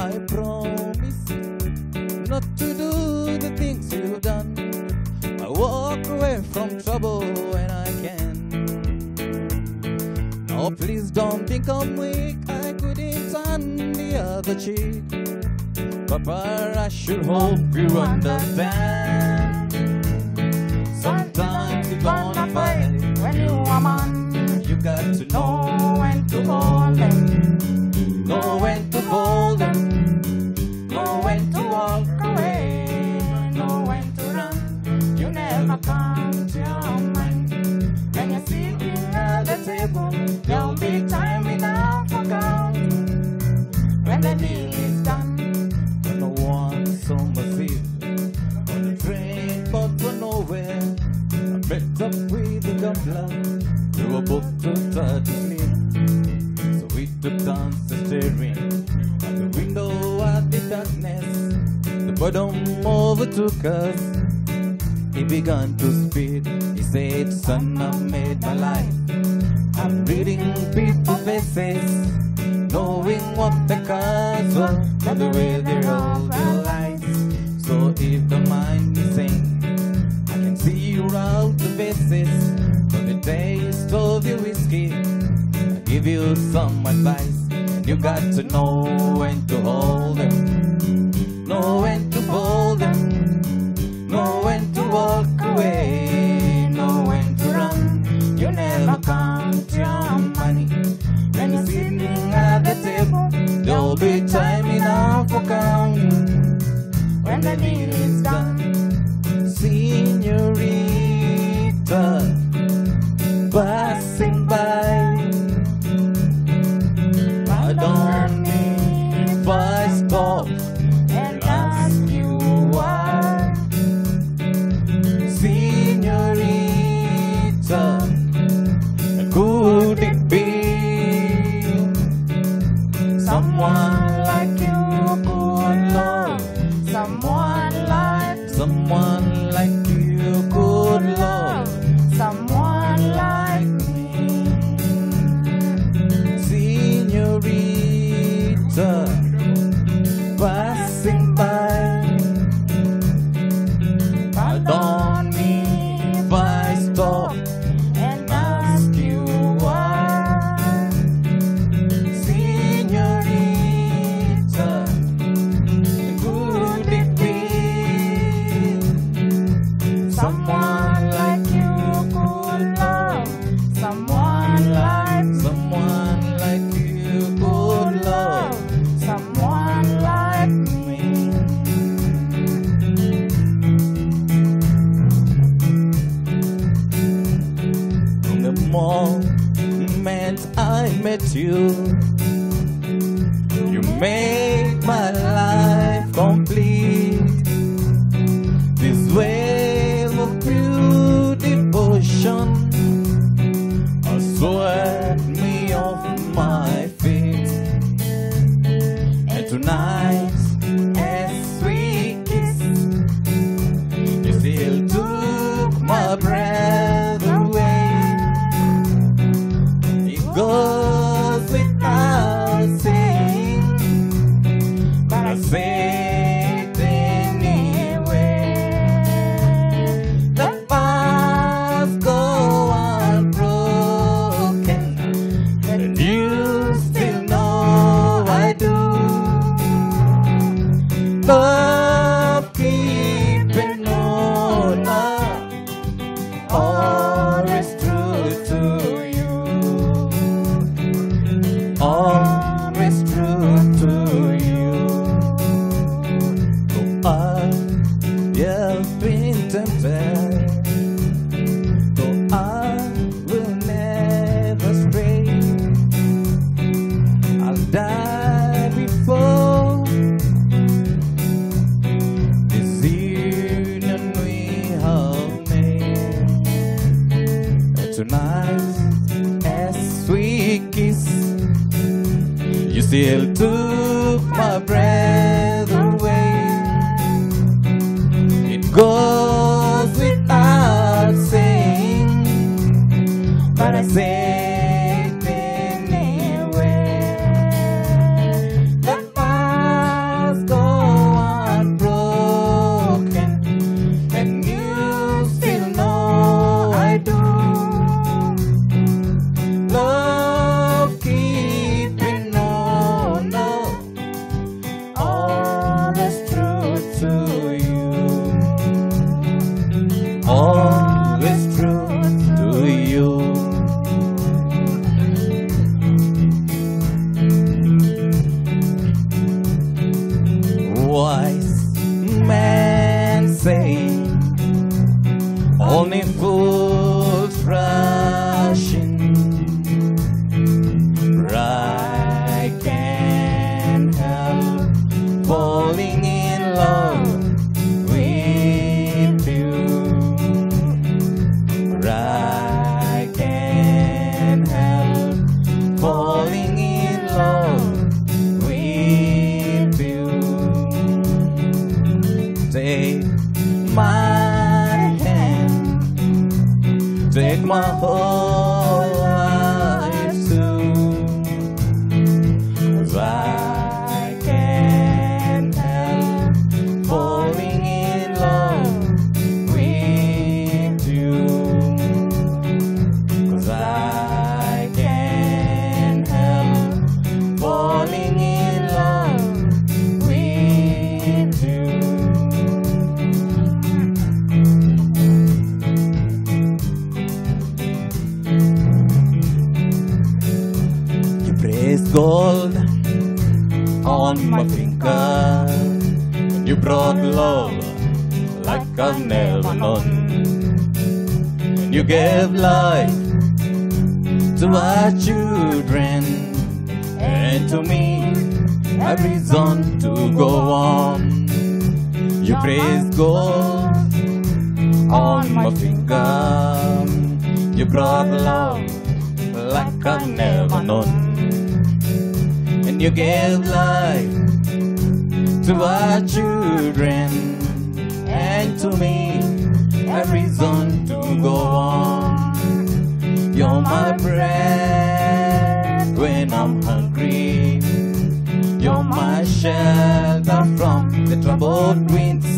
I promise not to do the things you've done. I walk away from trouble when I can. Oh, please don't think I'm weak. I couldn't turn the other cheek. Papa, I should hope you understand. Sometimes you're gonna fight When you are man, You got to know know when to hold them, know when to hold them, know when to walk away, know when to run. You never count your mind. When you're sitting at the table, there'll be time enough for counting. When the deal is done, no one summer's eve on the train, but for nowhere. I met up with the gambler. We were both too tired to sleep, so we took turns staring at the window at the darkness. The boredom overtook us. He began to speak. He said, "Son, I've made my life. I'm reading people's faces, knowing what the cards were, and the way they roll their lights. So if the mind is saying, I can see you out the faces, for the taste of your whiskey, I give you some advice, and you got to know when to hold them, know when to fold them, know when to walk away, know when to run. You never count your money. When you're sitting at the table, there'll be time enough for counting. when the deal is done, Señorita, passing by, pardon me if I stop and ask you why. Señorita, could it be someone like you could love? Someone like Someone like you could love. someone like me. Señorita, passing by, pardon me if I stop And ask you why. Señorita, could it be Someone like you could love. Someone like you could love? someone like me. From the moment I met you, you made my life complete. This wave of pure devotion has swept me off my feet. And tonight, as we kiss, you still took my breath away. It goes without saying, but I say it anyway. The past go unbroken, and you still know I do. Love keeping on, always true to you, always true to you. Though I have been tempted, though I will never stray, I'll die before this union we have made. And tonight, as we kiss, you still took my breath away. It goes without saying, but I say it anyway. The past my whole life too. 'Cause I can't help falling in love with you. 'Cause I can't help falling in love with you. You praise gold on my finger, and you brought love like I've never known. And you gave life to our children, and to me a reason to go on. You praise gold on my finger, you brought love like I've never known. And you gave life to our children, and to me a reason to go on. You're my bread when I'm hungry, you're my shelter from the troubled winds,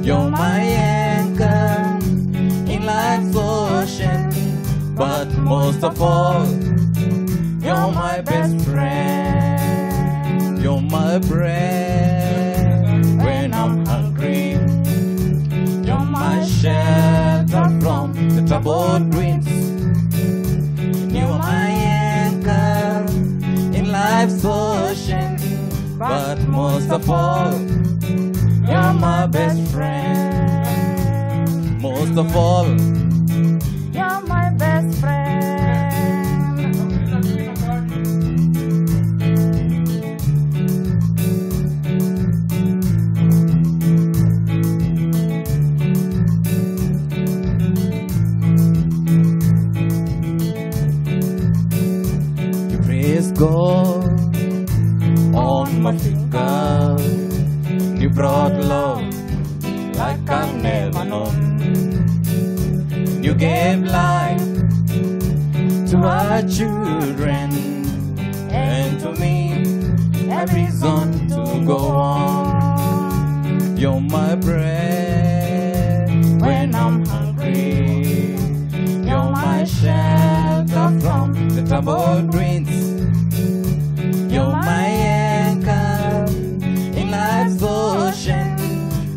you're my anchor in life's ocean, but most of all, you're my best friend. You're my bread when I'm hungry, you're my shelter from the troubled winds, you're my anchor in life's ocean, but most of all, you're my best friend. Most of all, you're my best friend. gold on my finger. You brought love like I've never known. You gave life to our children and to me a reason to go on. You're my bread when I'm hungry. You're my shelter from the troubled winds. You're my anchor in life's ocean.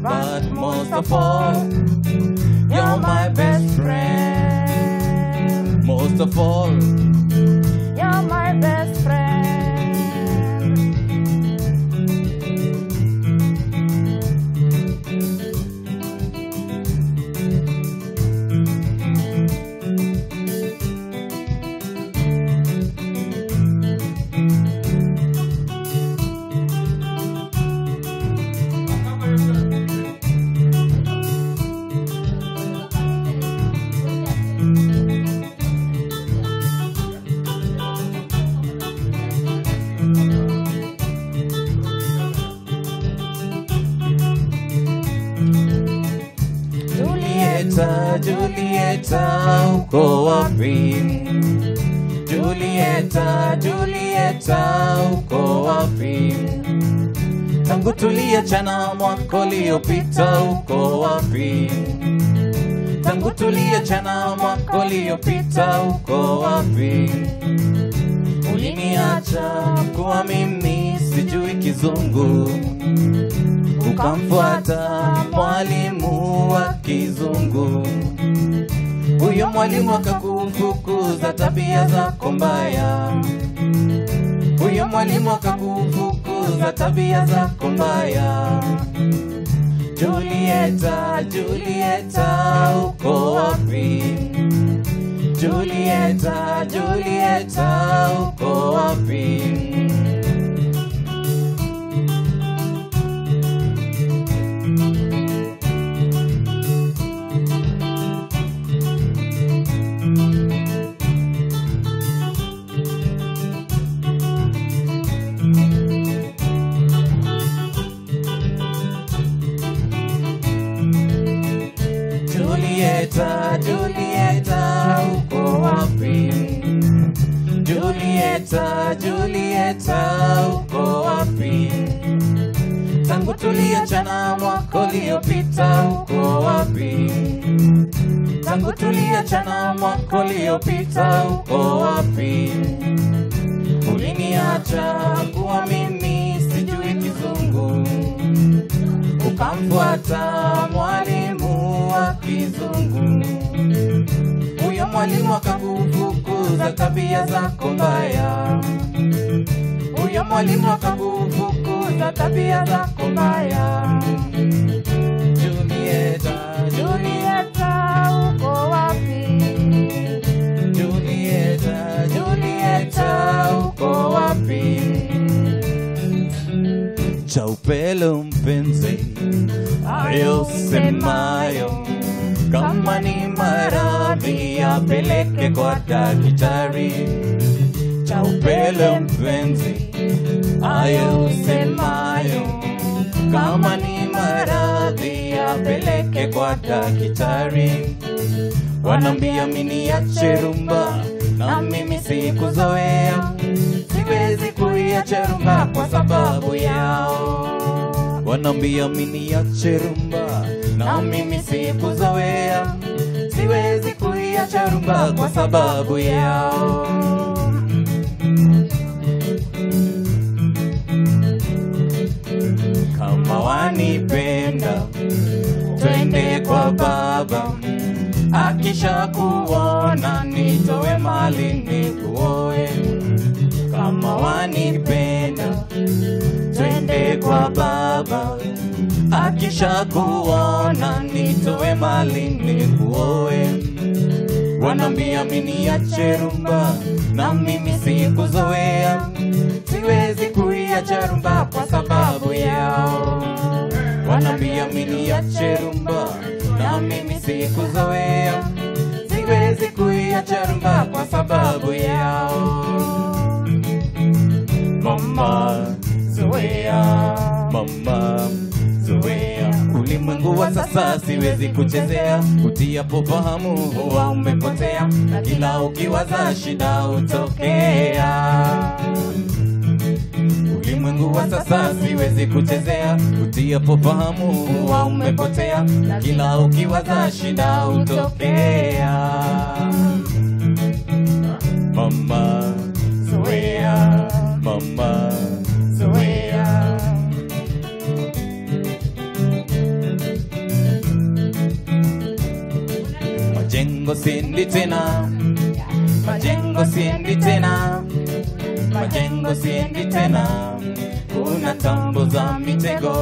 But most of all, you're my best friend. Most of all, you're my best friend. Julieta, uko wapi? Julieta, uko wapi? Tangu tuliachana mwaka uliopita, uko wapi? Tangu tuliachana mwaka uliopita, uko wapi? Uliniacha kuwa mimi sijui kizungu, ukamfuata mwalimu wa kizungu. Huyo mwalimu akakufukuza tabia zako mbaya. Huyo mwalimu akakufukuza tabia zako mbaya. Julieta, Julieta, uko wapi? Julieta, Julieta, uko wapi? Julieta, Julieta, Julieta, uko wapi? Tangu tuliachana mwaka uliopita, uko wapi? Tangu tuliachana mwaka uliopita, uko wapi? Uliniacha kuwa mimi sijui kizungu, ukamfuata mwalimu wa kizungu. Huyo mwalimu akakufukuza tabia zako mbaya. Huyo mwalimu akakufukuza tabia zako mbaya. Julieta, Julieta, uko wapi? Julieta, Julieta, uko wapi? Cha upelo mpenzi, hayo semayo, kama ni maradhi yapeleke kwa daktari. Cha upelo mpenzi, hayo semayo, kama ni maradhi yapeleke kwa daktari. Wanambia mimi niache rumba, na mimi sikuzoea, siwezi kuiacha rumba kwa sababu yao. Wanambia mimi niache rumba, na mimi sikuzoea, siwezi kuiacha rumba kwa sababu yao. Kama wanipenda, twende kwa baba, akisha kuona nitoe mali nikuoe. Kama wanipenda, twende kwa baba, akisha kuona nitoe mali nikuoe. Wanambia mimi niache rumba, na mimi sikuzoea, siwezi kuiacha rumba kwa sababu yao. Wanambia mimi niache rumba, na mimi sikuzoea, siwezi kuiacha rumba kwa sababu yao. Mama zoea, mama zoea, ulimwengu wa sasa siwezi kuchezea. Kutia pofahamu huwa umepotea, na kila ukiwaza shida utokea. Ulimwengu wa sasa siwezi kuchezea, kutia pofahamu huwa umepotea, na kila ukiwaza shida utokea. Mama zoea, mama zoea. Majengo siendi tena, majengo siendi tena, majengo siendi tena, kuna tambo za mitego.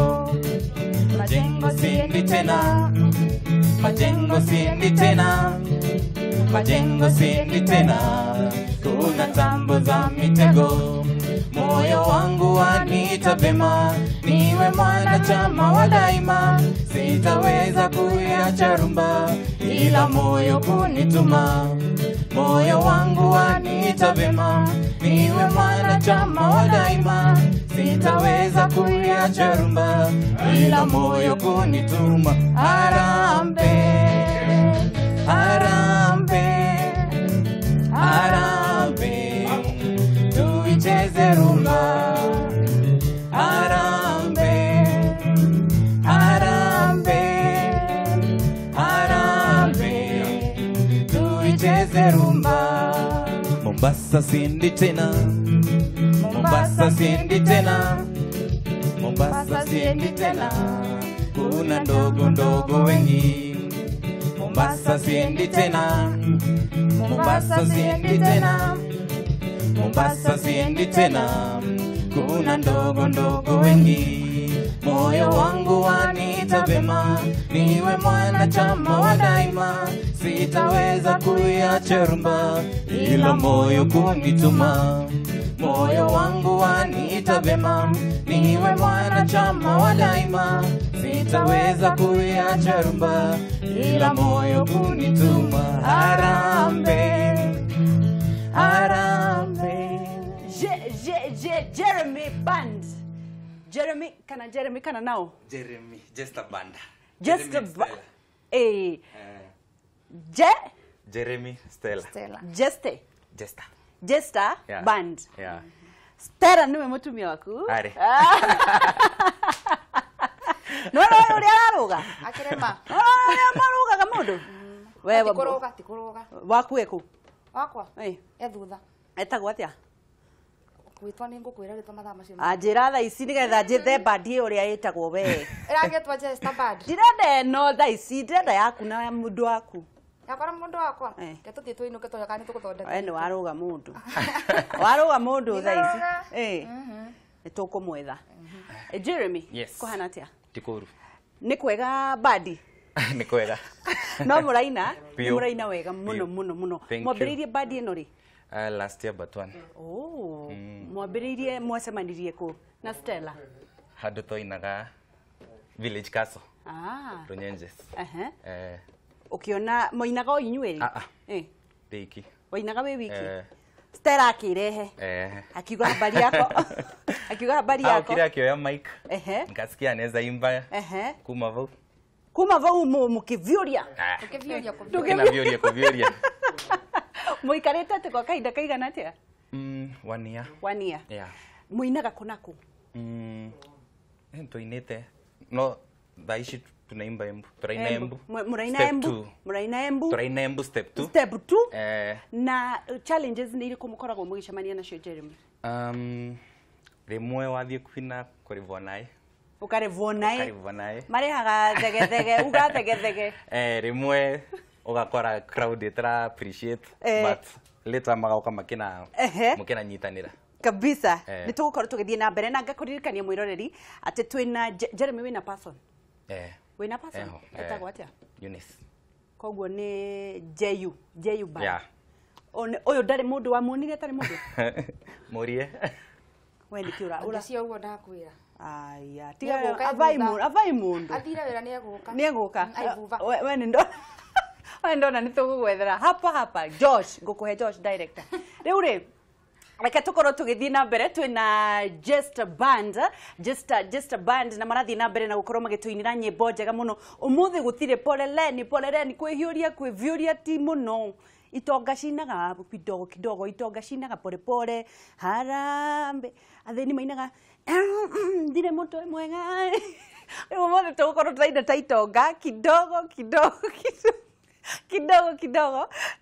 Majengo siendi tena, majengo siendi tena, majengo siendi tena, kuna tambo za mitego. Moyo wangu wanita vema, niwe mwanachama wa daima, sitaweza kuiacha rumba, ila moyo kunituma. Moyo wangu wanita vema, niwe mwanachama wa daima, sitaweza kuiacha rumba, ila moyo kunituma. Harambee, harambee, harambee, tuicheze rumba. Harambee, harambee, harambee, tuicheze rumba. Mombasa siendi tena, Mombasa siendi tena, Mombasa siendi tena, kuna ndogo ndogo wengi. Mombasa siendi tena, Mombasa siendi tena, Mombasa siendi tena, kuna ndogo ndogo wengi. Moyo wangu wanita vema, niwe mwanachama wa daima, sitaweza kuiacha rumba, ila moyo kunituma. Moyo wangu wanita vema, niwe mwanachama wa daima, sitaweza kuiacha rumba, ila moyo kunituma. Harambee, harambee. Jeremy Band. Jeremy kana now. Jeremy, just a band. Just a band. Jeremy Stella. Jeste. Jesta. Jester Yeah. Band. Yeah. Stella niwe mutumia waku. Ari. No uri araruga. Akirema. Maruga kamundu. Wewe Tikuruga. waku eku. Wakwa. Thutha. Etagwo atia? Kwitwa ni ngukwira ritwa mathaa macio. Anjira tha ici nigetha njithe bandi uria yetagwo we. Iragetwa Jester Band. Ndirenda no tha ici ndirenda yaku na mundu waku. Yakora mundu wakwa. Ketuthi twinuke toyoka ni tuguthondeka. We ni waruga mundu. Waruga mundu tha ici. Nitukumwetha. Jeremy. Yes. Kuhana atia? Tikuru. Ni kwega bandi. Ni kwega. No muraina? Ni muraina wega muno. Mwambiririe bandi ino ri? Last year but one. Oh. Mwambiririe mwacemanirie ku na Stella? Hadu toinaga Village Castle. Runyenjes. Ukiona moinaga o inyueri? Wiki. Wainaga we wiki? Stella akirehe. Akiuga habari yako. Akiuga habari yako. Kile akioya mic. Nikasikia anaweza imba. Kuma vau mukivyuria. Tukivyuria. Muikarete ate kwa kaida kaigana atia? 1 year. 1 year. Yeah. Muinaga kunaku? Tuinete. No, daishi tunaimba Embu. Turaina Embu. Muraina Embu. Turaina Embu step 2. Step 2. Na challenges ni iriku mukoragwo mugicemania nacio Jeremy? Rimwe wathie kwina kurivwo nae. Ukarivwo nae. Ukarivwo nae. Marehaga thege uga thege. Rimwe ugakora crowd itra appreciate but later magauka makina nyitanira kabisa. Nitugukorwo tugithie na mbere na ngakuririkania mwiroreri ati twina Jeremy wina person. Wina person. Etagwo atia? Eunice. Koguo ni JU band. Yeah. Oyo ndari mundu wa muonire tari mundu. Murie. We ni kiura ura cio uguo ndakwira. Aya, tiga avai mundu. Athira wira ni eguka. Ni eguka. We ni ndo. We ndona ni tugugwethera hapa Josh, ngukuhe Josh director. Riu ri reke tukorwo tugithie na mbere twina Jester Band. Jester Band na marathie na mbere na gukorwo magituinira nyimbo njega muno. Umuthi gutire poleleni kwihiuria kwivyuria ti muno. Itonga cinaga kidogo itonga cinaga pole harambe atheni mainaga ndire moto mwega. Umuthi tugukorwo turaina ta itonga kidogo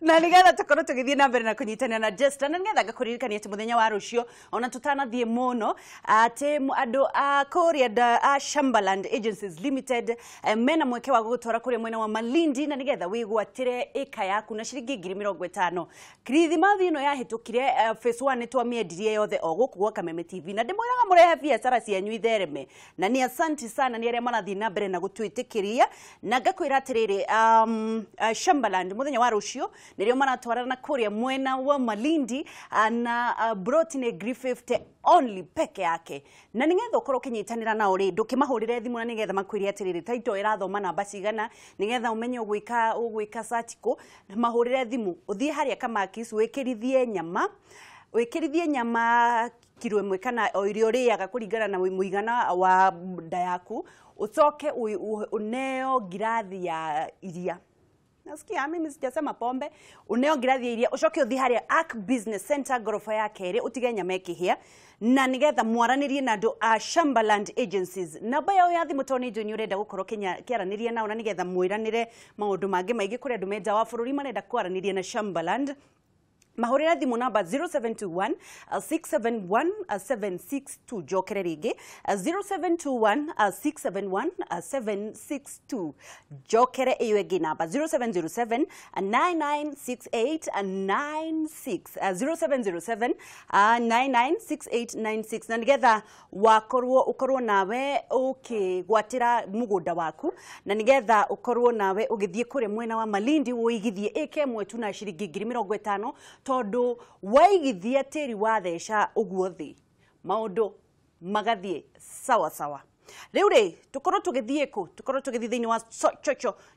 na nigetha tukorwo tugithie na mbere na kunyitana na Jester na nigetha ngakuririkania ati muthenya wa rucio ona tutanathie muno ati andu a kuria a Shambaland Agencies Limited mena mweke wa gutwara kuria mwena wa Malindi na nigetha wigwatire eka yaku na ciringi 50,000. Christmas ino yahitukire phase 1 twamiendirie yothe o guku gwa Kameme TV na ndimwiraga murehe biacara cianyu ithereme na ni asanti sana ni aria marathie na mbere na gutwitikiria na ngakwira atiriri Shambaland muthenya wa rucio nirio maratwarana kuria mwena wa Malindi na Brotine Grief 50 only peke yake na nigetha ukorwo kinyitanira na uri ndukimahurire thimu na nigetha makwiria atiriri taito irathoma namba cigana nigetha umenye ugwika search ko mahurire thimu uthie haria Kamakis wikirithie nyama kilo 1 kana o irio riaga kuringana na muigana wa nda yaku ucoke uneo girathi ya iria. Nasikia mimi sijasema pombe. Uneo girathi ya iria ucoke uthie haria Arc Business Center gorofa ya keri utige nyama ikihia na nigetha mwaranirie na andu a Shambaland Agencies. Namba yao ya thimu toni ndu ni urenda gukorwo kiaranirie nao na nigetha mwiranire maundu mangi maingi kuri andu menja wa bururi marenda kwaranirie na Shambaland. Mahurira thimu namba 0721 671 762 jokere ringi 0721 671 762 jokere iyo egi namba 0707 996896 0707 996896 na nigetha ukorwo nawe ukigwatira mugunda waku na nigetha ukorwo nawe ugithie kure mwena wa Malindi uigithie eke mwetu na ciringi 50,000 tondu waigithia tiri wa thesha uguo thi maundu magathie sawa Leure tukoro tugithie ku tukoro tugithi thiini wa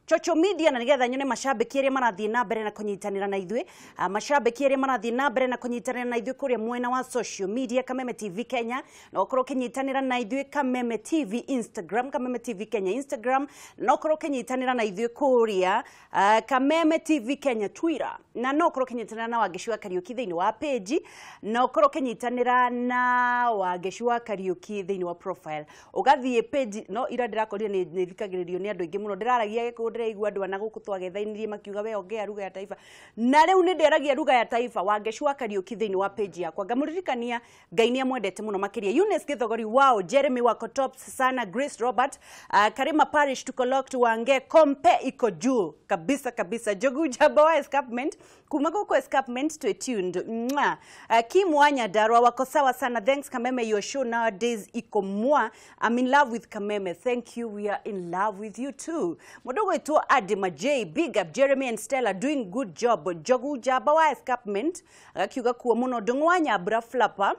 Chocho Media na nigetha nyone mashabiki aria marathie na mbere na kunyitanira na ithwe mashabiki aria marathie na mbere na kunyitanira na ithwe kuria mwena wa social media Kameme TV Kenya na okoro kinyitanira na ithwe Kameme TV Instagram Kameme TV Kenya Instagram na okoro kinyitanira na ithwe kuria Kameme TV Kenya Twitter na no okoro kinyitanira na Wageshua Kariuki thiini wa page na okoro kinyitanira na Wageshua Kariuki thiini wa profile ugathie page no ira ndirakorire ni thikagiririo ni andu ingi muno ndiraragia giko ndiraigua andu ana guku twagethainirie makiuga we ongea ruga ya taifa na riu ni ndiragia ruga ya taifa Wageshua Kariuki thiini wa page yakwa ngamuririkania Ngai ni amwendete muno makiria Eunice Githogori wow Jeremy wako top sana Grace Robert Karima Parish tuko locked wange kompe iko juu kabisa Jogu Jabawa escapement kumako kwa escapement stay tuned Kim Wanya Darwa wako sawa sana thanks Kameme your show nowadays iko mwa I'm in love with Kameme thank you we are in love with you too Modogo itu Adima J big up Jeremy and Stella doing good job Jogu Jabawa escapement akiuga kuwa muno Dongwanya Abra Flapper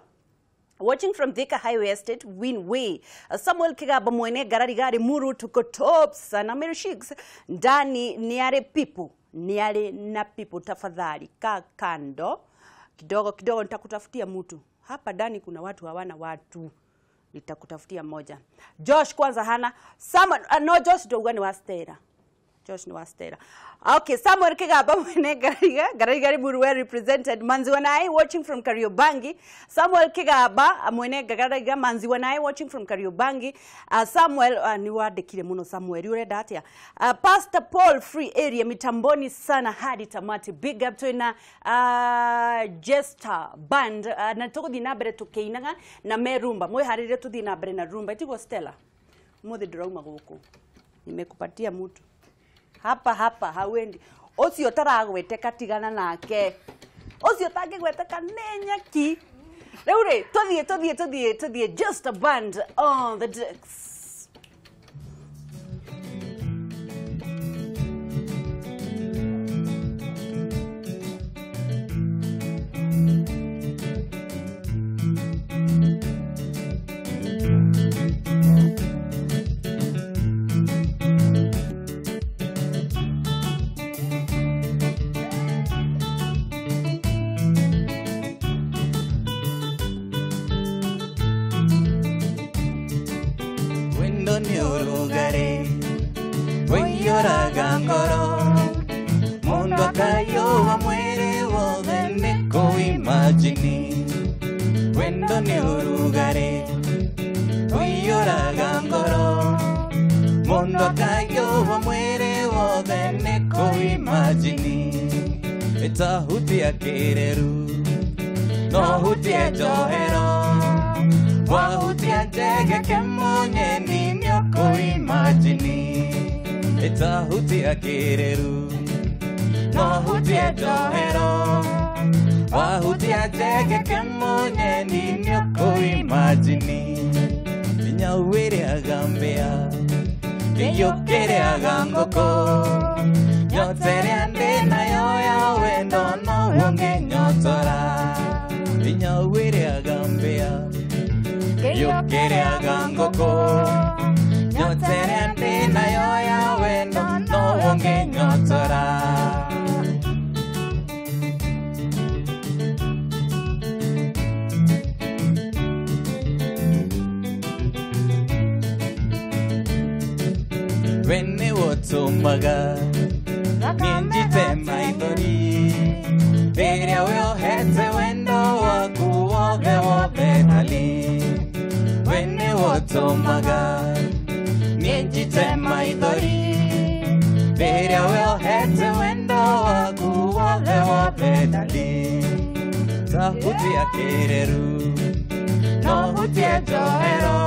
watching from Thika Highway Estate, Winway. Samuel Kigaba mwene garari muru tuko tops. Na Mary Shigs, ndani niare people. Niare na people tafadhali. Kando. Kidogo nitakutafutia mtu. Hapa ndani kuna watu hawana watu. Nitakutafutia moja. Josh kwanza hana. No Josh dogani wa Stera. Josh ni wa Stera. Okay, Samuel Kigaba mwene garigari muru well represented. Manzi Wanai watching from Kariobangi. Samuel Kigaba mwene garigari Manzi Wanai watching from Kariobangi. Samuel ni wandikire muno Samuel urenda atia. Pastor Paul free area mitamboni sana hadi tamati. Big up to ina Jester band na tukuthi na mbere tukiinaga na merumba. Mweharire tuthi na mbere na rumba. Itigo Stella. Muthi ndirauma guku. Nimekupatia mtu. Hapa hawendi ocio taragwete katigana nake ocio tangigwete kanenya ki reure tuthie just a band on the decks Mundo cayó a muere o de neco imagini Wendo ni urugare Hoy llora gangoro Mundo cayó a muere o de neco imagini Eta hutia kereru No hutia johero Wa hutia jege ke monye ni nyoko imagini Eta hutia kereru No hutia johero Wa hutia jege ke monye ni nyoko imagini Vinya uwere agambea Kiyo kere agangoko Nyotere ande na yoya wendo no wonge nyotora Vinya uwere agambea Kiyo kere agangoko Nyotere ande na yoya wendo no wonge nyotora Wene wotumbaga Ninjite maidori Peria weo hete wendo waku woge tali Wene wotumbaga Ninjite maidori Peria weo hete wendo waku woge tali Tahutia kereru No hutia johero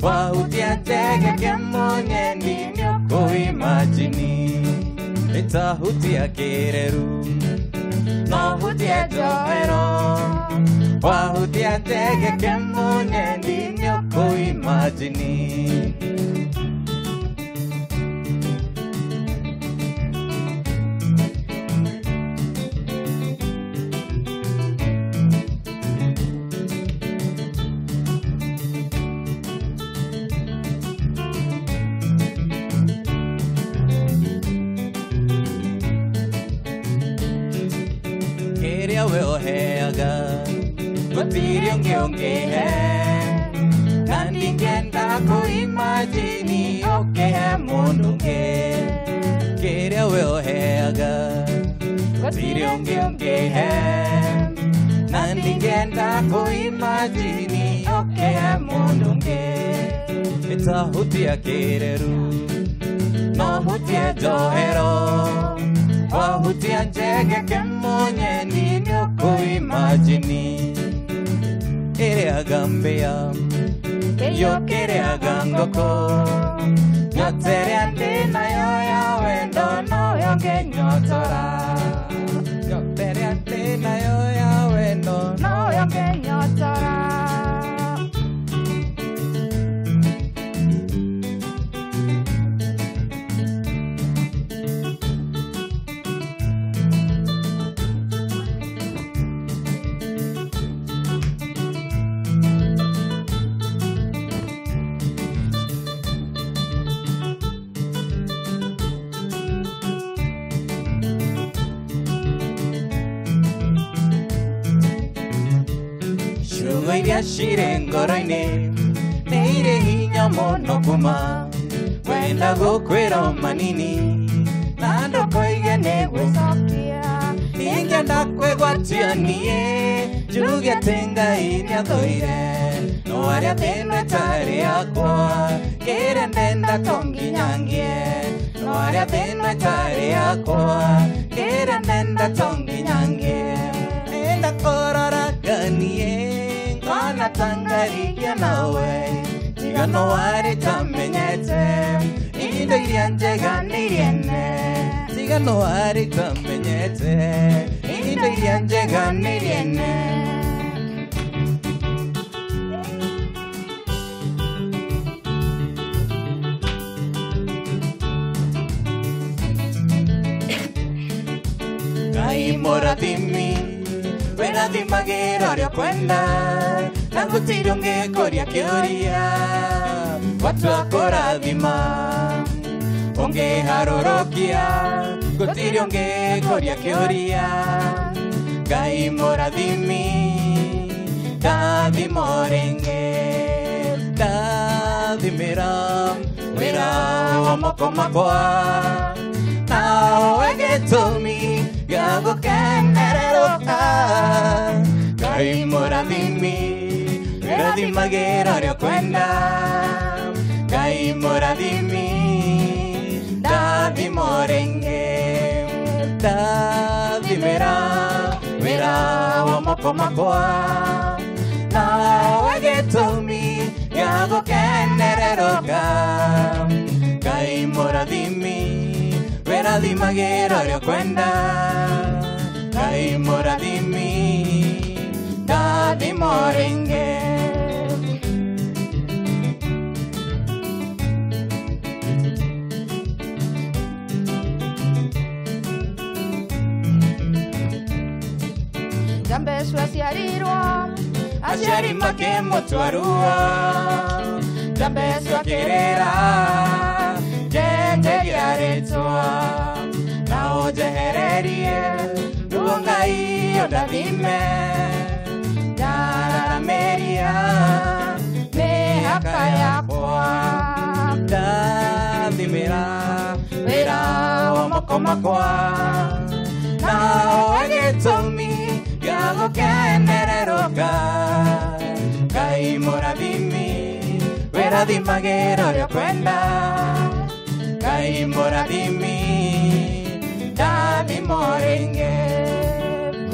Wa hutia tege ke monye ni nyoko imagini Eta hutia kereru No hutia johero Wa hutia tege ke monye ni nyoko imagini kuimagine oke mununge Kiria will heaga Gotiri unge Nandingenda kuimagine oke mununge Ita hutia kireru No hutia johero Wa hutia njege kemonye Nino kuimagine Ere agambea Yo kere agangoko Nyotere ande na yo ya wendo No yo ke nyotora Nyotere ande na yo ya wendo No yo ke nyotora Iria shire ngoroine Neire hinya mono kuma Wenda gukwira manini Nando koigene gwicokia Ningenda kwegwatia nie Juge tenga iria thoire No aria tene tari akwa Kere nenda tongi nyangie No aria tene tari akwa Kere nenda tongi nyangie Nenda korora ganie Kana tangarikia nawe Tiga no wari tamenyete Indo irianje gani riene Tiga no wari tamenyete Indo irianje gani riene Kai moratimi Wena di magero rio kwenda Nagutiri unge koria kioria Watu akora dhima Unge harorokia Gutiri unge koria kioria Gai moradhimi Dadhi morenge Dadhi miram Wira wamoko makwa Nao wegetomi Gago kenereroka Gai moradhimi Radhi magera rio kwenda Gai moradhimi Dadhi morenge Dadhi Mera wamoko makwa Na wegetomi Gago kenereroka Gai moradhimi Radhi magera rio kwenda Gai moradhimi Dadhi morenge Jambesu asiarirwa Asiarima ke motwarua Jambesu akirera Jende giaretua Na ojehererie Luongai odavime Darara meria Mehaka yakwa Dadhi Mera wamoko makwa Na wegetomi Gago kenereroka Gai moradhimi Radhi magera rio kwenda Gai moradhimi Dadhi morenge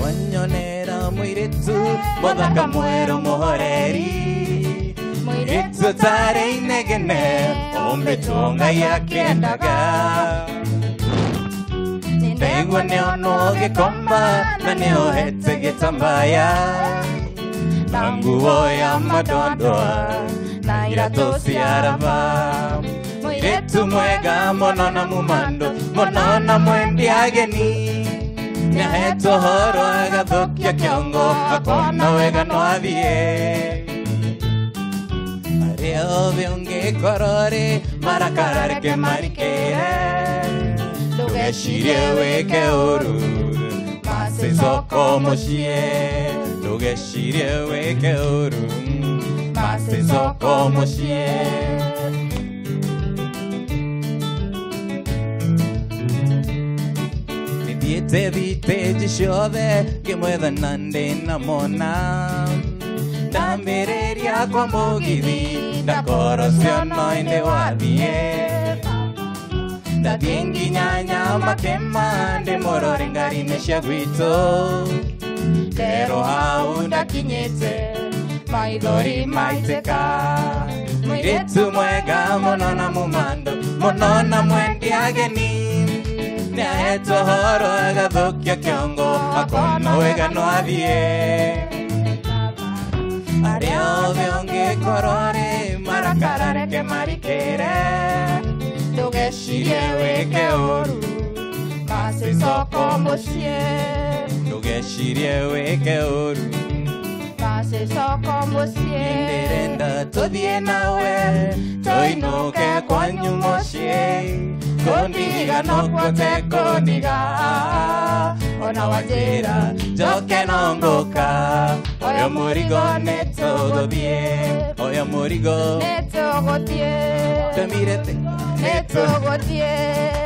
Wanyonera muiritu Modaka muero muhoreri Muiritu tare inegene Ombe tuonga yakendaga Tegwa neono gekomba Na neo hete getambaya Nanguo ya madondoa Na irato siarava Muiritu mwega monona mumando Monona mwendi ageni Nyaheto horo agathokia kiongo Akona wega no athie Areo vionge korore Marakarare ke marikere Lugeshirie weke uru Masesoko moshie Lugeshirie weke uru masisoko mushie Nidiete vite jishove Kimwetha nande namona Ndambereria kwa mugithi Ndakorosiono inde wathie Ndatiengi nyanya makema Ndemorore ngari cia gwito Pero hau ndakinyete Maithori maiteka Mwiritu mwega monona mumando Monona mwendi ageni Niaeto horo agathukia kiongo Akona wega no athie Aria othe ongikorore Marakarare ke marikere Ndugecirie wike uru Masisoko mushie Ndugecirie wike uru Masisoko mushie Ndirenda tuthie nawe Tuinuke kwanyu mushie Kondiga no kwote kondiga Ona wajira joke nongoka Oyo murigo netogothie Oyo murigo netogothie Tamirete netogothie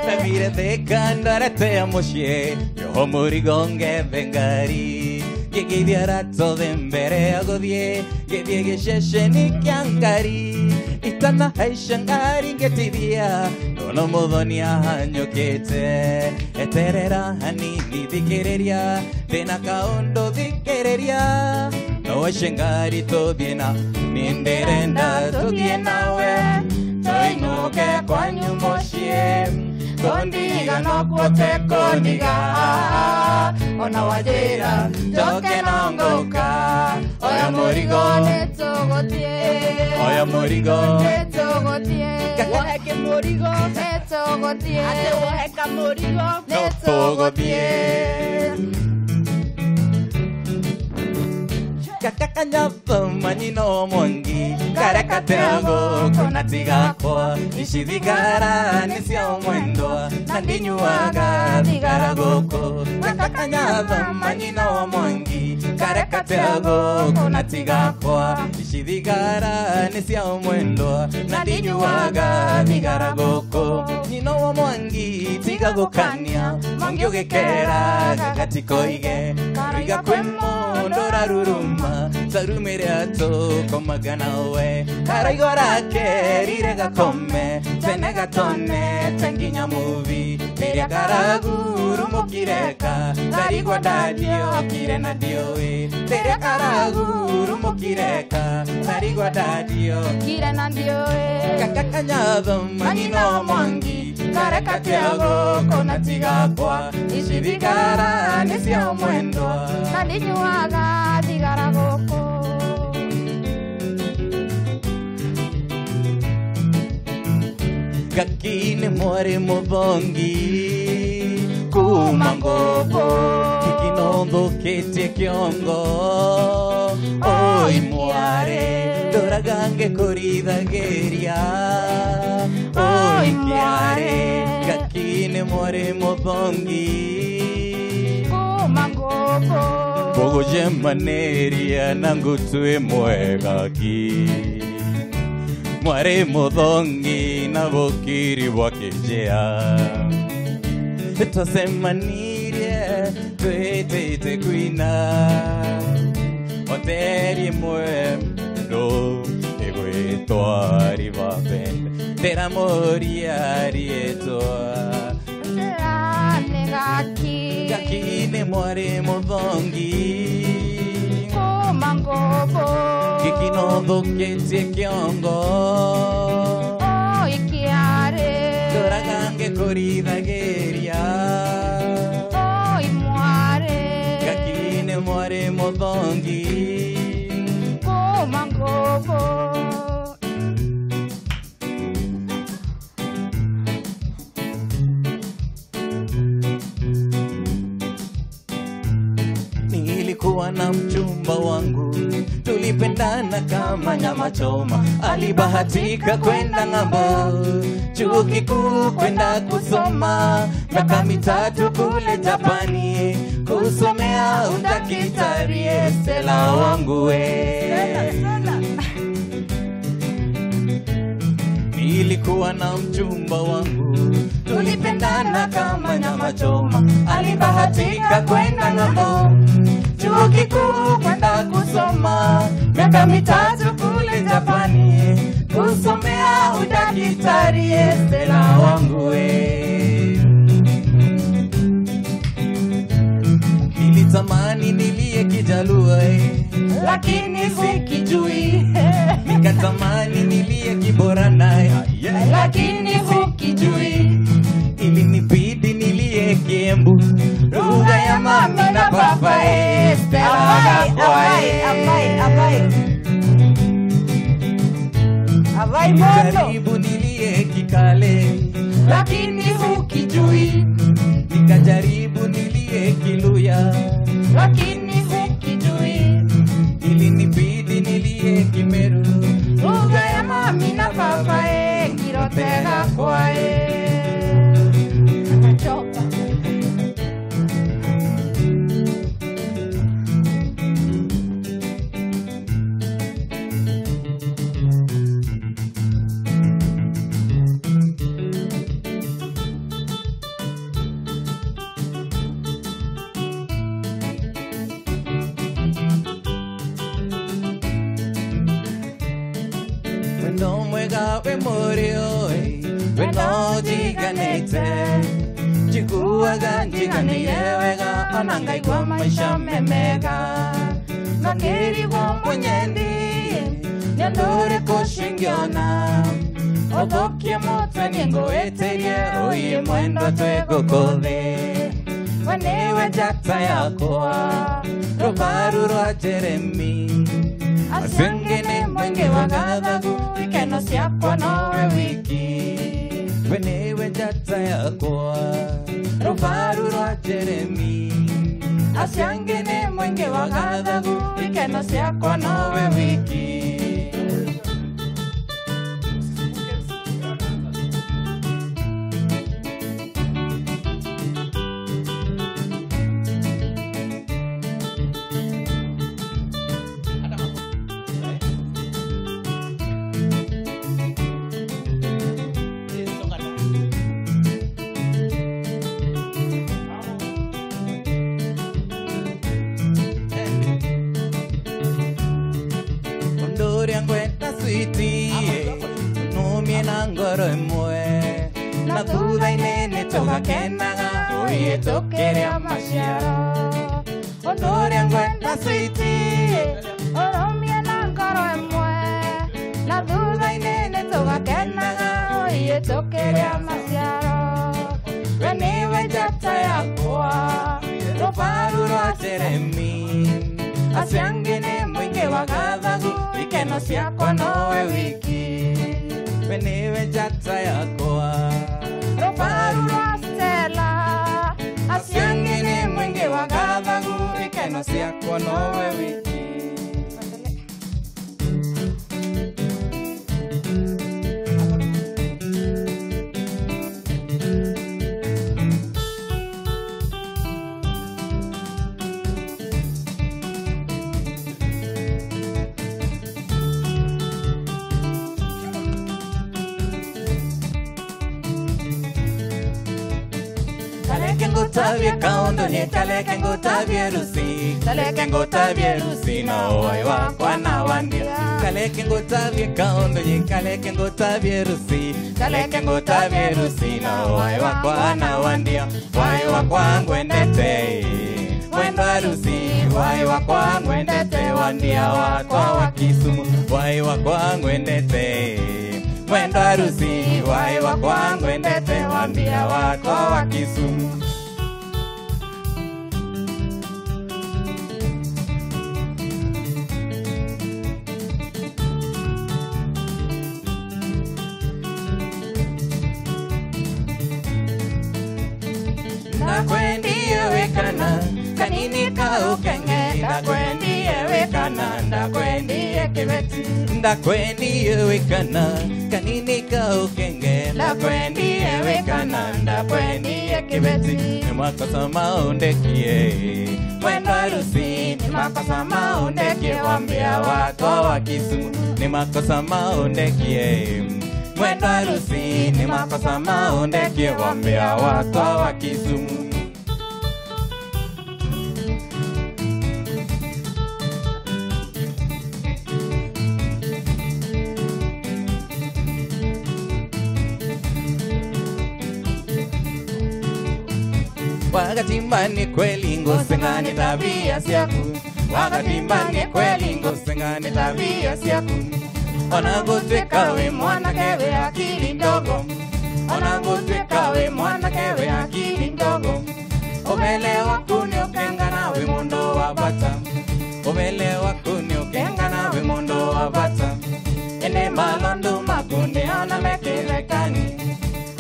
Tamirete kandarete ya mushie Yoho murigo ngethe ngari Gigithia rato de mbere agothie Githie gicece ni kiangari Itana haisha ngari ngetithia Nono muthonia hanyukite Eterera hanini thikiriria Thina kaundo thikiriria No shengari tuthina Nindirenda tuthie nawe Tuinuke kwanyu mushie Kondiga no kwote kondiga Ona wajira joke nongoka Oya murigo netogothie Oya murigo netogothie Woheke murigo netogothie Ate woheka murigo netogothie Kakakanyatho manyino mwangi Karekate ago konatiga kwa Nishithigara nisio mwendwa Nandinyuaga thigara goko Kakakanyatho manyino mwangi Karekate ago konatiga kwa Nishithigara nisio mwendwa Nandinyuaga thigara goko Nino mwangi tiga gukania Mwangi ugekera gagatiko ige Karuiga kwemo ndora ruruma Tarumire ato komagana we Karaigora ke rire gakome Tene gatone tenginya movie Tiria karaguru mukireka Karigwa dadio kire na dio we Tiria karaguru mukireka Karigwa dadio kire na dio we Kakakanyatho manino mwangi Karekate ago konatiga kwa Ishithigara nisio mwendwa Nandinyuaga thigara goko Gakine mwari muthongi Kuma ngobo Kikinondo ketie kiongo Oi mware Doragange korithageria Oi kiare Gakine mwari muthongi Kuma ngobo Bogo jemaneria nangutue mwega ki Mware muthongi na bukiri bwakijea Tosemanirie tuitite kwina Oteri mwe ndo Egwetwa rivapende Tera moria rietwa Gaki Gakine mware muthongi Kuma ngobo Kikinondo ketie kiongo Ikiare Doragange korithageria Mware Gakine mware muthongi Kuma ngobo Nilikuwa na mchumba wangu Tulipendana kama nyama choma Alibahatika kwenda ng'ambo Chuo kikuu kwenda kusoma Miaka 3 kule Japani Kusomea udakitari Stella wangu we nilikuwa na mchumba wangu, tulipendana kama nyama choma. Alibahatika kwenda ng'ambo, chuo kikuu kwenda kusoma, miaka 3 kule Japani, kusomea udaktari. Stella wangu nilitamani nilie Kijaluo lakini sikijui, nikatamani nilie Kiborana lakini hukijui, ilinibidi nilie Kiembu, lugha ya mami na baba. Stella nikajaribu nilie Kikale lakini hukijui, nikajaribu nilie Kiluya lakini hukijui, ilinibidi nilie Kimeru, lugha ya mami na baba. Ngirotega kwae akachoka. Wendo mwega we morio wendo jiganete, chikuwaga njigane yewega, anangai kwa maisha memega, makeri wa mwenyendi nyandore koshingiona, odokie moto niengo eterie, oye mwendo twego kode, wanewe jata yakoa robaru roa Jeremi, asengene mwenge wagadhagu, ikeno siakwa nowe wiki, wenewe jata yakoa robaru roa Jeremi, asengene mwenge wagadhagu, ikeno siakwa nowe wiki. Nakuda inene toga kenaga, oye tokerea masiaro. Ondore angwenda switi, oromia nangoro emwe. Nakuda inene toga kenaga, oye tokerea masiaro. Wenewe jata yakoa robaru roa Jeremi, asiangene mwinge wagadhagu, ikeno siakwa nowe wiki, wenewe jata yakoa robaru roa Stella, asiangene mwinge wagadhagu, ikeno siakwa nowe wiki. Tavia kaundo nye kaleke ngotavia rusi, kaleke ngotavia rusi na owai wakwa na wandia, kaleke ngotavia kaundo nye kaleke ngotavia rusi, kaleke ngotavia rusi na owai wakwa na wandia, wai wakwa ngwendete mwendo harusi, wai wakwa ngwendete wandia wakwa wa Kisumu, wai wakwa ngwendete mwendo harusi, wai wakwa ngwendete wandia wakwa wa Kisumu. Ndakwendiye wekana kanini kaukenge, ndakwendiye wekana ndakwendiye Kibeti, ndakwendiye wekana kanini kaukenge, ndakwendiye wekana ndakwendiye Kibeti, nimakosa maundekie mwendo harusi, nimakosa maundekie wambia wako wa Kisumu, nimakosa maundekie mwendo harusi ni makosa maonde kiwaambia watu wa Kisumu. Wagatimba ni kweli ngosengane tabia siaku. Wagatimba ni kweli ngosengane tabia siaku. Onagotweka we mwana kewe akili ndogo. Onagotweka we mwana kewe akili ndogo. Umelewa kuni ukenga nawe mondo wa bata. Umelewa kuni ukenga nawe mondo wa bata. Ene malondo makunde ana mekirekani.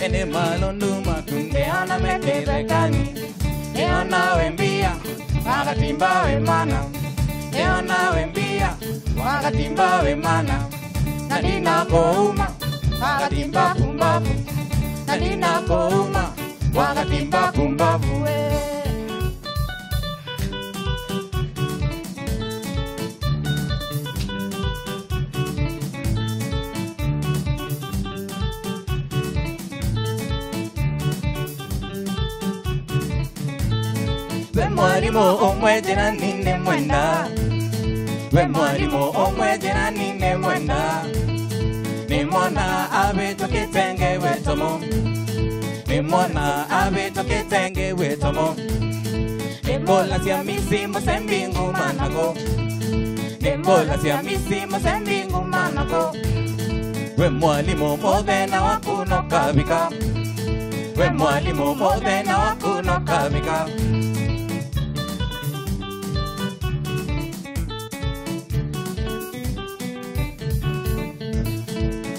Ene malondo makunde ana mekirekani. Eona wembia, wagatimba we mana. Eona wembia, wagatimba we mana. Nadina kouma, wagatimba kumbavu. Nadina kouma, wagatimba kumbavu we. We mwalimu omweje na nine mwenda. We mwalimu omweje na nine mwenda. Ni mwana abeto kitenge wetomo. Ni mwana abeto kitenge wetomo. Ni mbola tia misimu sembingu manako. Ni mbola tia misimu sembingu manako. We mwalimu modena wakuno kabika. We mwalimu modena wakuno kabika.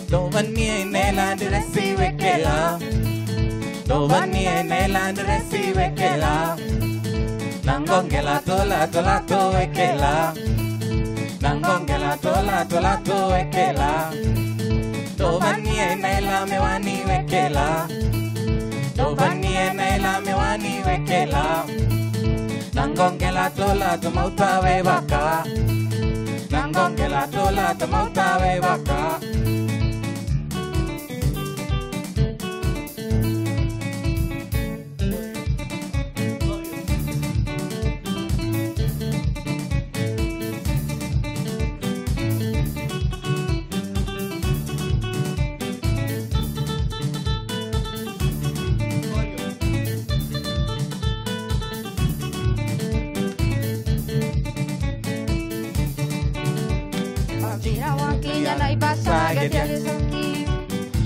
Dovani enela recibe queda. Dovani enela recibe queda. Nangongela tola tola to ekela. Nangongela tola tola to ekela. Dovani enela me wani wekela. Dovani enela me wani wekela. Nangongela tola to mauta we baka. Nangongela tola to mauta we baka.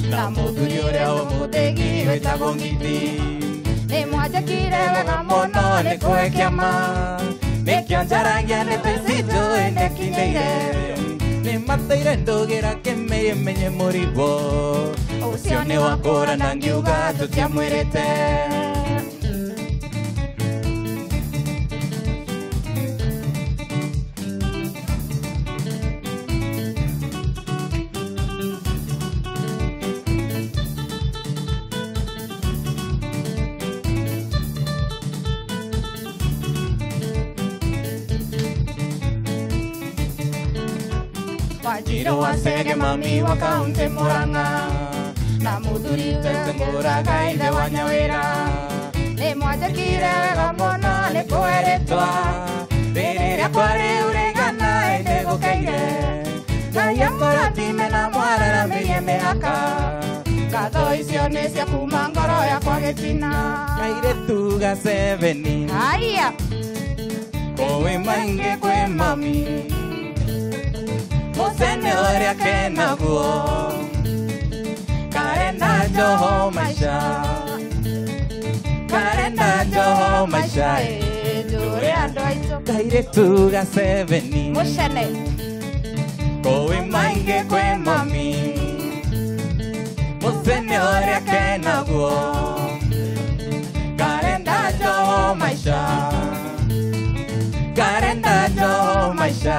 Na muduriore o mudegi weta bongiti. Ne mwaja kirewe gamono ne koe kiama. Ne kianjarangia ne pesito ene kindeire. Ne mataire ndogera ke meye menye moribo. Usione wakora nangiuga tutia muerete. Wajiro wasege mami wakaunte moranga. Na muduri temuraga ide wanyawera. Ne mwaja kirewe gamono ne koeretwa. Berere kware uregana ide gokeire. Na yamora time na mwara na meyeme haka. Kado isione sia kumangoro ya kwa getina. Kaire tuga seveni. Aya. Kowe mange kwe mami. Mosene oria ke naguo. Karenda joho maisha. Karenda joho maisha. Dure ando aizo. Kaire tuga seveni. Mosene. Kowe mange kwe mami. Mosene oria ke naguo. Karenda joho maisha. Karenda joho maisha.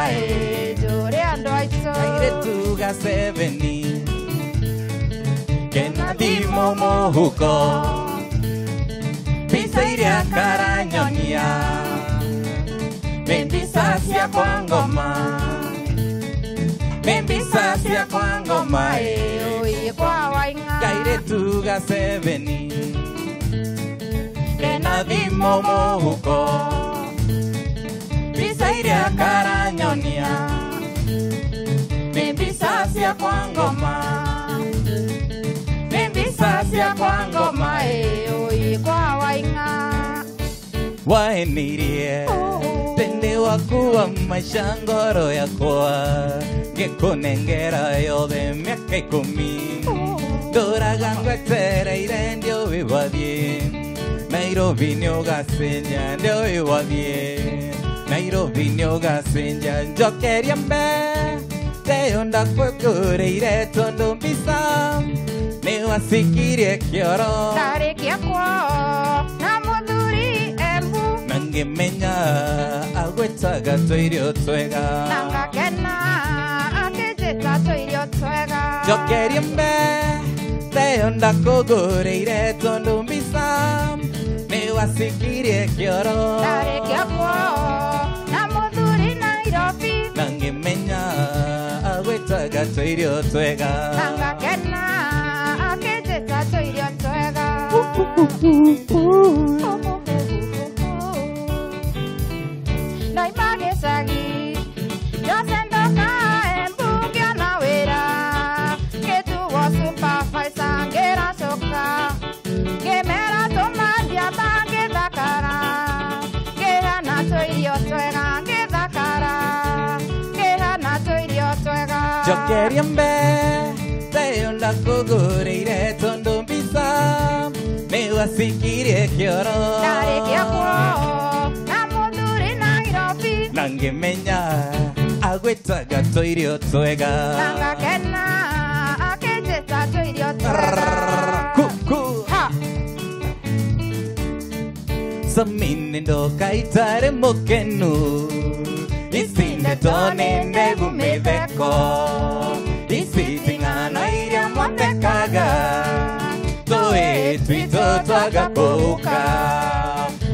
Dure ando aizo. Kaire tuga seveni. Kenatimo mohuko. Pisairia karanyonia. Membisasia kwa ngoma. Membisasia kwa ngoma. Oye kwa seveni ena thimo muhuko mbica iria karanyonia nĩ mbica cia kwa ngoma nĩ mbica cia kwa ngoma Oi kwa wainga waenirie tende waku wa maisha ngoro yakwa ngekunengera yothe miaka 10 ndoraga ngwetereire ndio wiwathie Nairobi nĩũgacenja ndio wiwathie Nairobi nĩũgacenja njokeria mbe teyo ndakũngũrĩire tondũ mbica nĩwasikirie kĩoro ndarĩkia kwao na mũthuri Embu na ngĩmenya agwĩtaga tũirio twega na ngakena akĩnjĩta tũirio twega njokeria mbe teyo ndakũngũrĩire tondũ mbica nĩwasikirie kĩoro ndarĩkia kwao na mũthuri Nairobi na ngĩmenya agwĩtaga tũirio twega na ngakena akĩnjĩta tũirio twega Naima gĩcagi ndocendoka Embu ngĩona wĩra ngĩtuo supervisor ngĩracoka ngĩmera tũmandiamba ngĩthakara ngĩhana tũirio twega ngĩthakara ngĩhana tũirio twega njokeria mbe teyo ndakũngũrĩire tondũ mbica nĩwasikirie kĩoro ndarĩkia kwao na mũthuri Nairobi na ngĩmenya agwĩtaga tũirio twega na ngakena akĩnjĩta tũirio twega kuku ha samini ndoka itarĩ mũkenu ici nĩ toni ndegu mĩtheko ici ting'ano iria mwatekaga tũĩ twitũ twaga kũũka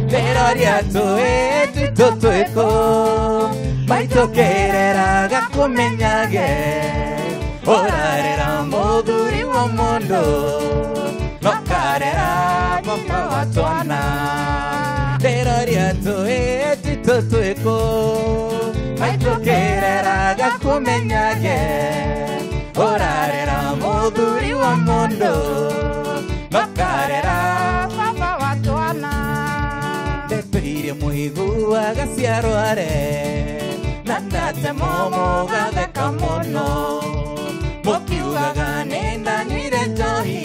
ndĩroria tũĩ twitũ twĩkũ maitũkĩreraga kũmenyage ũrarera mũthuri wa mũndũ nokarera baba wa twana ndĩroria tũĩ twitũ twĩkũ maitũkĩreraga kũmenyage ũrarera mũthuri wa mũndũ nokarera baba wa twana ndetũire mũiguaga ciarware na ndatemo mũgatheka mũno mũkiugaga nĩ ndanyuire njohi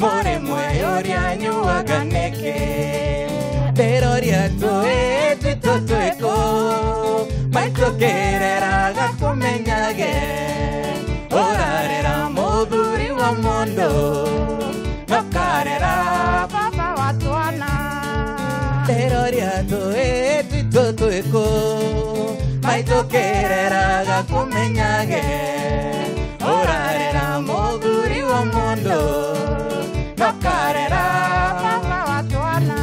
mũrĩmwe ũrĩa nyuaga nĩkĩ ndĩroria tũĩ twitũ twĩkũ maitũkĩreraga kũmenyage ũrarera mũthuri wa mũndũ nokarera baba wa twana ndĩroria tũĩ twitũ twĩkũ maitũkĩreraga kũmenyage ũrarera mũthuri wa mũndũ nokarera baba wa twana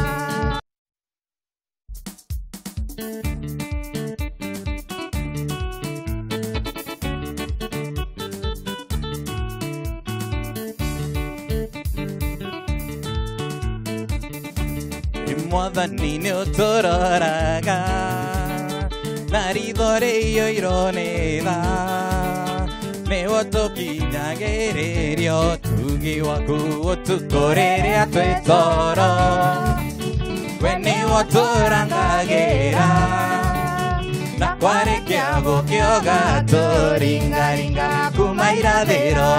mwathani nĩũtũroraga na ritho rĩyo ironetha nĩwo tũkinyagĩrĩria ũtugi waku ũtukũ rĩrĩa twĩ toro we nĩwo tũrangagĩra na kwarĩkia gũkĩoga tũringaringa kuma irathĩro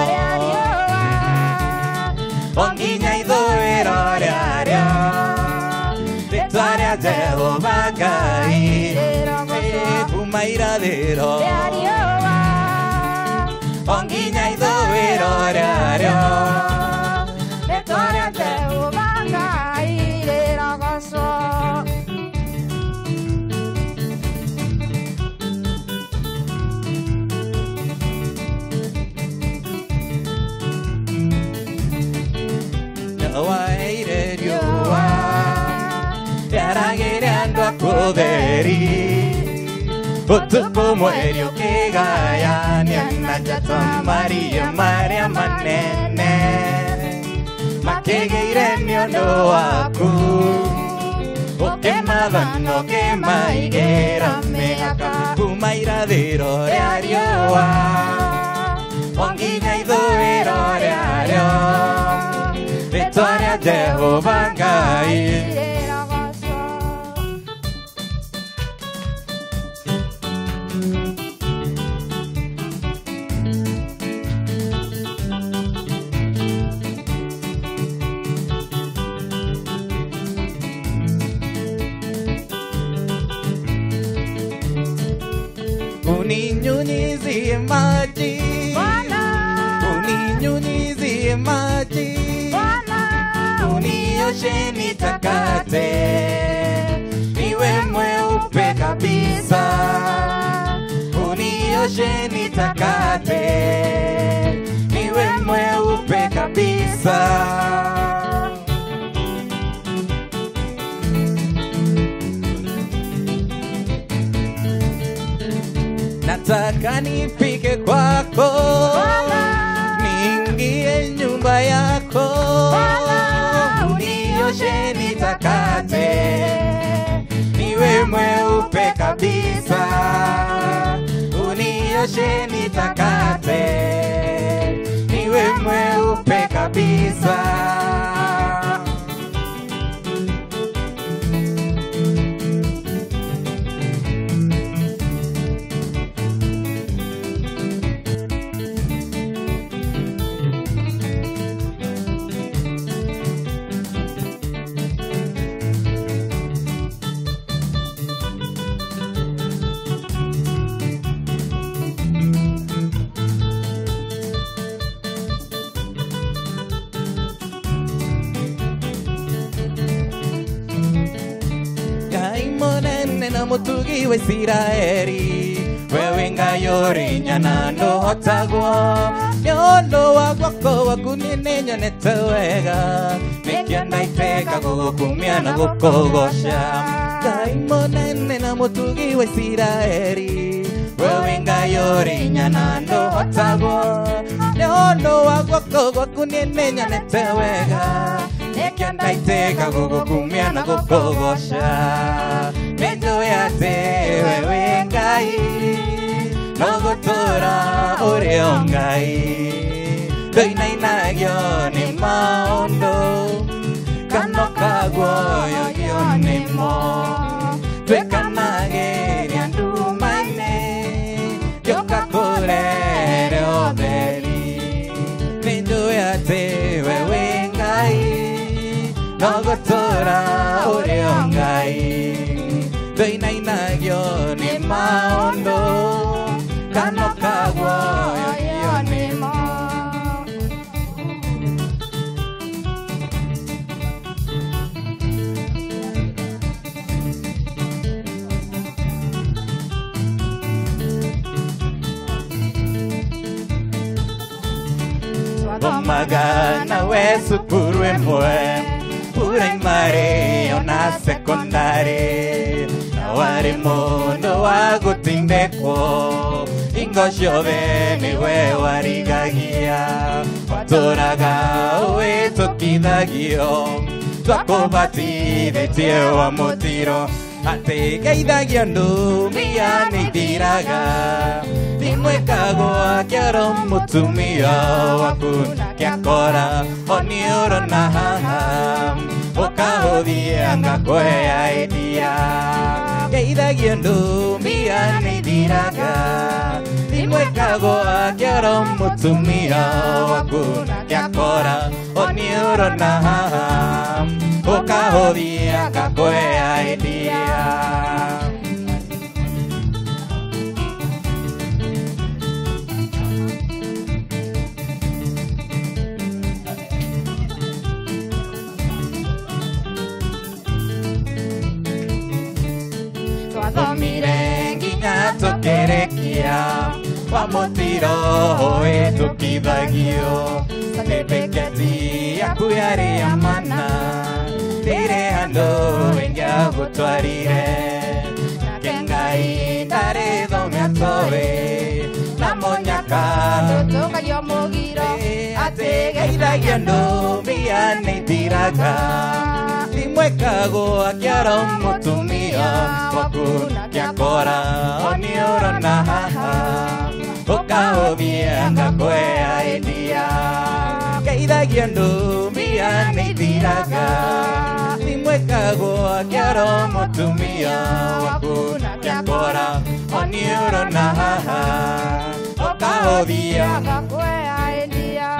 o nginya ithũĩro rĩarĩo rĩtwa rĩa Jehova Ngai kuma irathĩro o nginya ithũĩro rĩarĩo rĩtwa rĩa Jehova Ngai rĩrogocwo waheire riũa rĩaragĩre andũ akũtheri ũtukũ mweri ũkĩgayania na njata maria marĩa manene ndo waku Okemathano ke maigera mehaka kuma irathiro ria riua onginya ithũĩro rĩarĩo rĩtwa rĩa Jehova Ngai Uninyunyizie maji uninyunyizie maji unioshe nitakate niwe mweupe kabisa unioshe nitakate niwe mweupe kabisa nataka nifike kwako niingie nyumba yako unioshe nitakate niwe mweupe kabisa unioshe nitakate niwe mweupe kabisa Mutugi wa Israeli wewe Ngai nyana ndo hotagwo nyondo wagwako wakunene nyonete wega nikienda iteka gukumia na gukogosha Ngai monene na mutugi wa Israeli wewe Ngai nyana ndo hotagwo nyondo wagwako wakunene nyonete wega nikienda iteka gukumia na gukogosha Mendo yate wewe Ngai Nogotora ureo Ngai Doinainagyo ni maondo Kano kagwoyo gyo ni mo Twekanageri andumaine Yoka kulere oberi Mendo yate wewe Ngai Nogotora ureo Ngai Doinainagyo ni maondo Kano kagwoyo ni mo Omagana we sukuru emwe Primary ona secondary Nawari mundo wagutindekwo Ingoshove niwe warigagia Watoraga uwe tokidagio Twakubatire tie wa mutiro Ate geidagio ndumia nidiraga Nimwekagwo kiaro mutumia wakuna kiakora Oniuro na haha Okahodhia ngakwea idia Geidagio ndumia nidiraga Nimwekagwo kiaro mutumia wakuna kiakora Oniuro na haha Okahodhia ngakwea idia Thomire nginya tukirekia wa mutiro tukithagio Tebeketi yaku yari ya mana Rire ando wengia gutwarire Nake Ngai ndari thomia towe Na monyaka Tutunga yo mugiro Geithagia ndũmbia nĩ ithiraga Timwekago akiara mũtumia waku Gĩakora oni ũrona haha Ũkahũthia ngakwea endia Geithagia ndũmbia nĩ ithiraga Timwekago akiara mũtumia waku Gĩakora oni ũrona haha Ũkahũthia ngakwea endia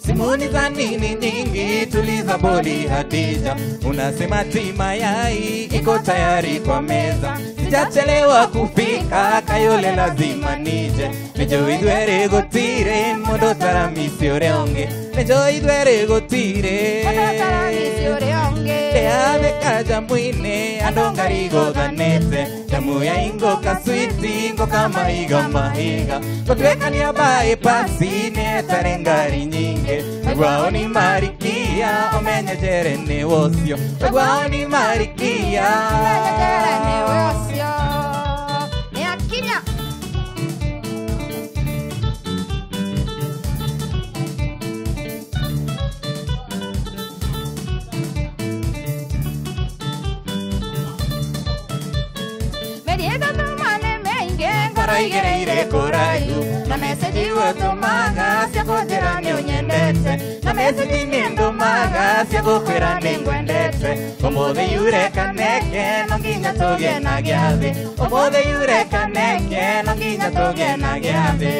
Simuni za nini nyingi tuliza boli Hadija Unasema tima yai iko tayari kwa meza Sijachelewa kufika kayole lazima nije Nejo idwere gotire modo taramisi oreonge Nejo idwere gotire modo taramisi oreonge Teave kaja mwine andongarigo ganete Jamu ya ingo kaswiti ingo kama higa mahiga Kotweka ni abae pasi netarengari nyinge Egwaoni marikia omenye jere ne wosio Egwaoni marikia omenye jere ne wosio Ni akinya Medieta tumane meinge Koraigere ire koraigu Na meseji wotumaga Siakojera ni unyendete Na meseji nindumaga Siakukwira ni ngwendete Omothe yure kaneke Nonginya toge na giathi Omothe yure kaneke Nonginya toge na giathi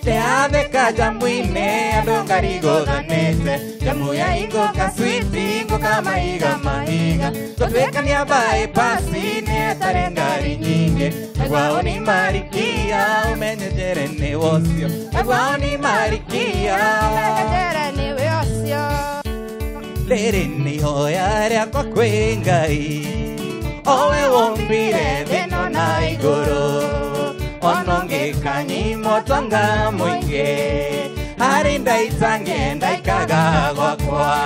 Teave kaja mwine andongarigo ganete Jamu ya ingo kaswiti ingo kama higa mahiga Kotweka ni abae pasi netarengari nyinge Egwaoni marikia umenye jere ne wosio Egwaoni marikia umenye jere ne wosio Lere ni hoya riakwa kwe Ngai Owe wombire thino na iguru Ononge kanyimo twanga mwinge Hari ndaitange ndaikaga gwakwa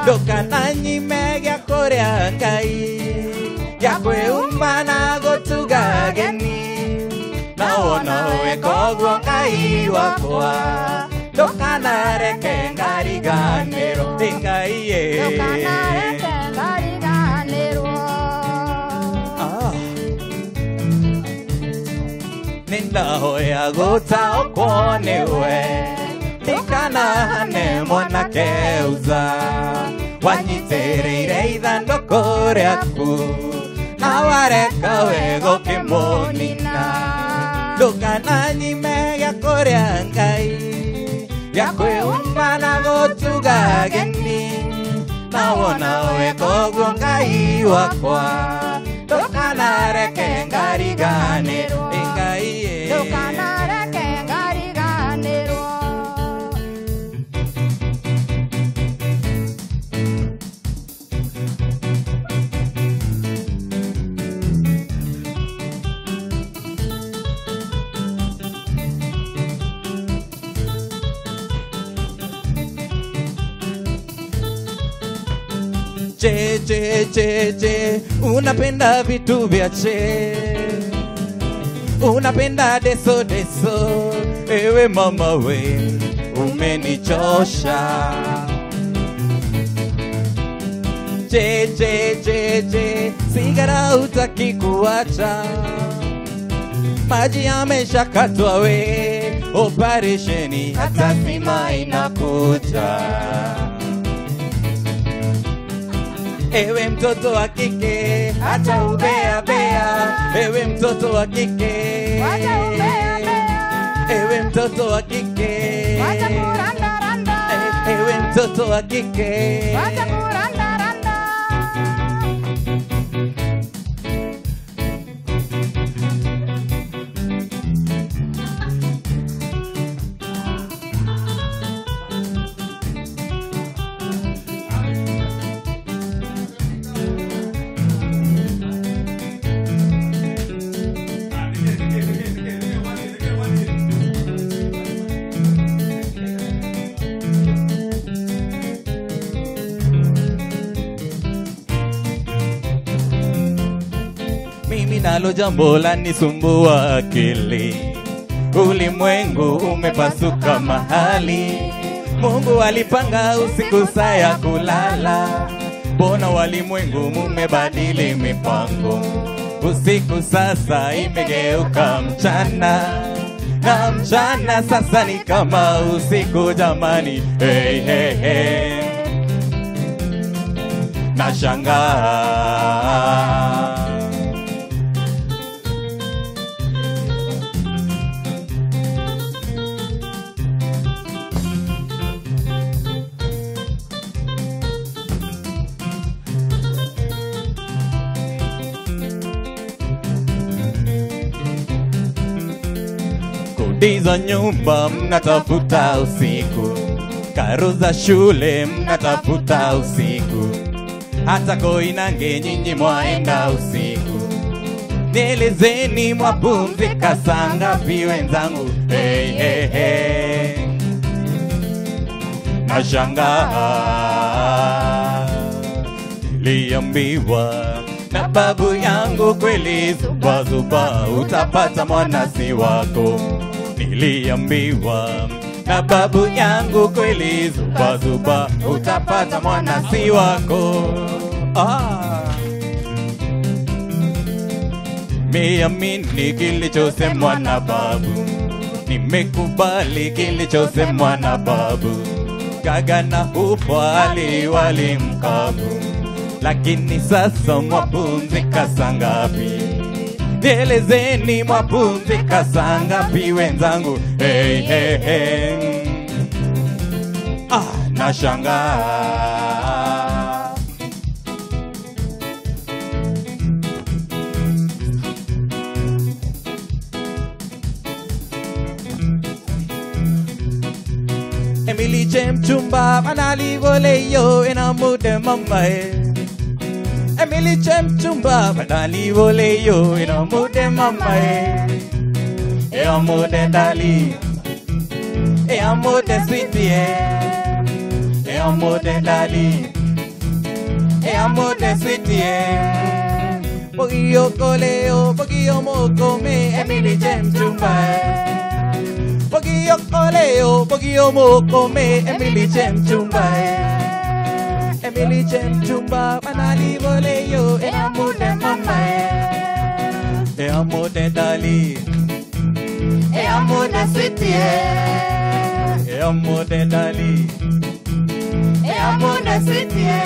Ndukana nyime gĩakuria Ngai Gĩakwe umana gũtuga geni Na wona wĩkoguo Ngai wakwa Ndukana reke ngariganĩrwo Ngai ye Ndukana reke ngariganĩrwo Nindahoya gũtaũkwo nĩwe Ndikanahane mwanake uza Wanyitĩrĩire ithandũkũ rĩaku Na wareka we gũkĩmũnina Ndũkananyime gĩakũrĩa Ngai Gĩakwĩhumba na gũtuga geni Na wona wĩkoguo Ngai wakwa Ndũkanareke ngariganĩrwo Ngai ye Ndũkanareke ngariganĩrwo Che, unapenda vitu vya che Unapenda deso deso Ewe mama we, umenichosha Che, sigara hutaki kuacha Maji yameshakatwa we, operesheni hata sima inakuja Ewe mtoto wa kike, acha ubea bea. Ewe mtoto wa kike, acha ubea bea. Ewe mtoto wa kike, acha kuranda randa. Ewe mtoto wa kike, acha kuranda randa. nalo jambo lanisumbua akili. Ulimwengu umepasuka mahali, Mungu alipanga usiku saa ya kulala. Mbona walimwengu mumebadili mipango? Usiku sasa imegeuka mchana, na mchana sasa ni kama usiku jamani. Hey, hey, hey. Nashangaa kodi za nyumba mnatafuta usiku, karo za shule mnatafuta usiku, hata koinange nyinyi mwaenda usiku. Nielezeni mwapumzika saa ngapi wenzangu? Hey, hey, hey. Nashangaa niliambiwa na babu yangu kweli, zuba zuba utapata mwanasi wako. Niliambiwa na babu yangu kweli, zuba zuba utapata mwanasi wako. Nimeamini kilichosemwa na babu, nimekubali kilichosemwa na babu. Gaga na upwali wali mkabu, lakini sasa mwapumzika saa ngapi? Nielezeni mwapumzika saa ngapi wenzangu? Hey, hey, hey. Nashangaa Emily Chemchumba manalivoleyo enamude mamae. Emily Chemchumba manalivoleyo enamude mamae. Eamude dali, eamude sweetie, eamude dali, eamude sweetie. Pogio koleo, pogio mokome, Emily Chemchumba. Pogio koleo, pogio mokome, Emily Chemchumba. Emily Chemchumba manalivoleyo eamude mamae. Eamude dali, eamude sweetie, eamude dali, eamude sweetie.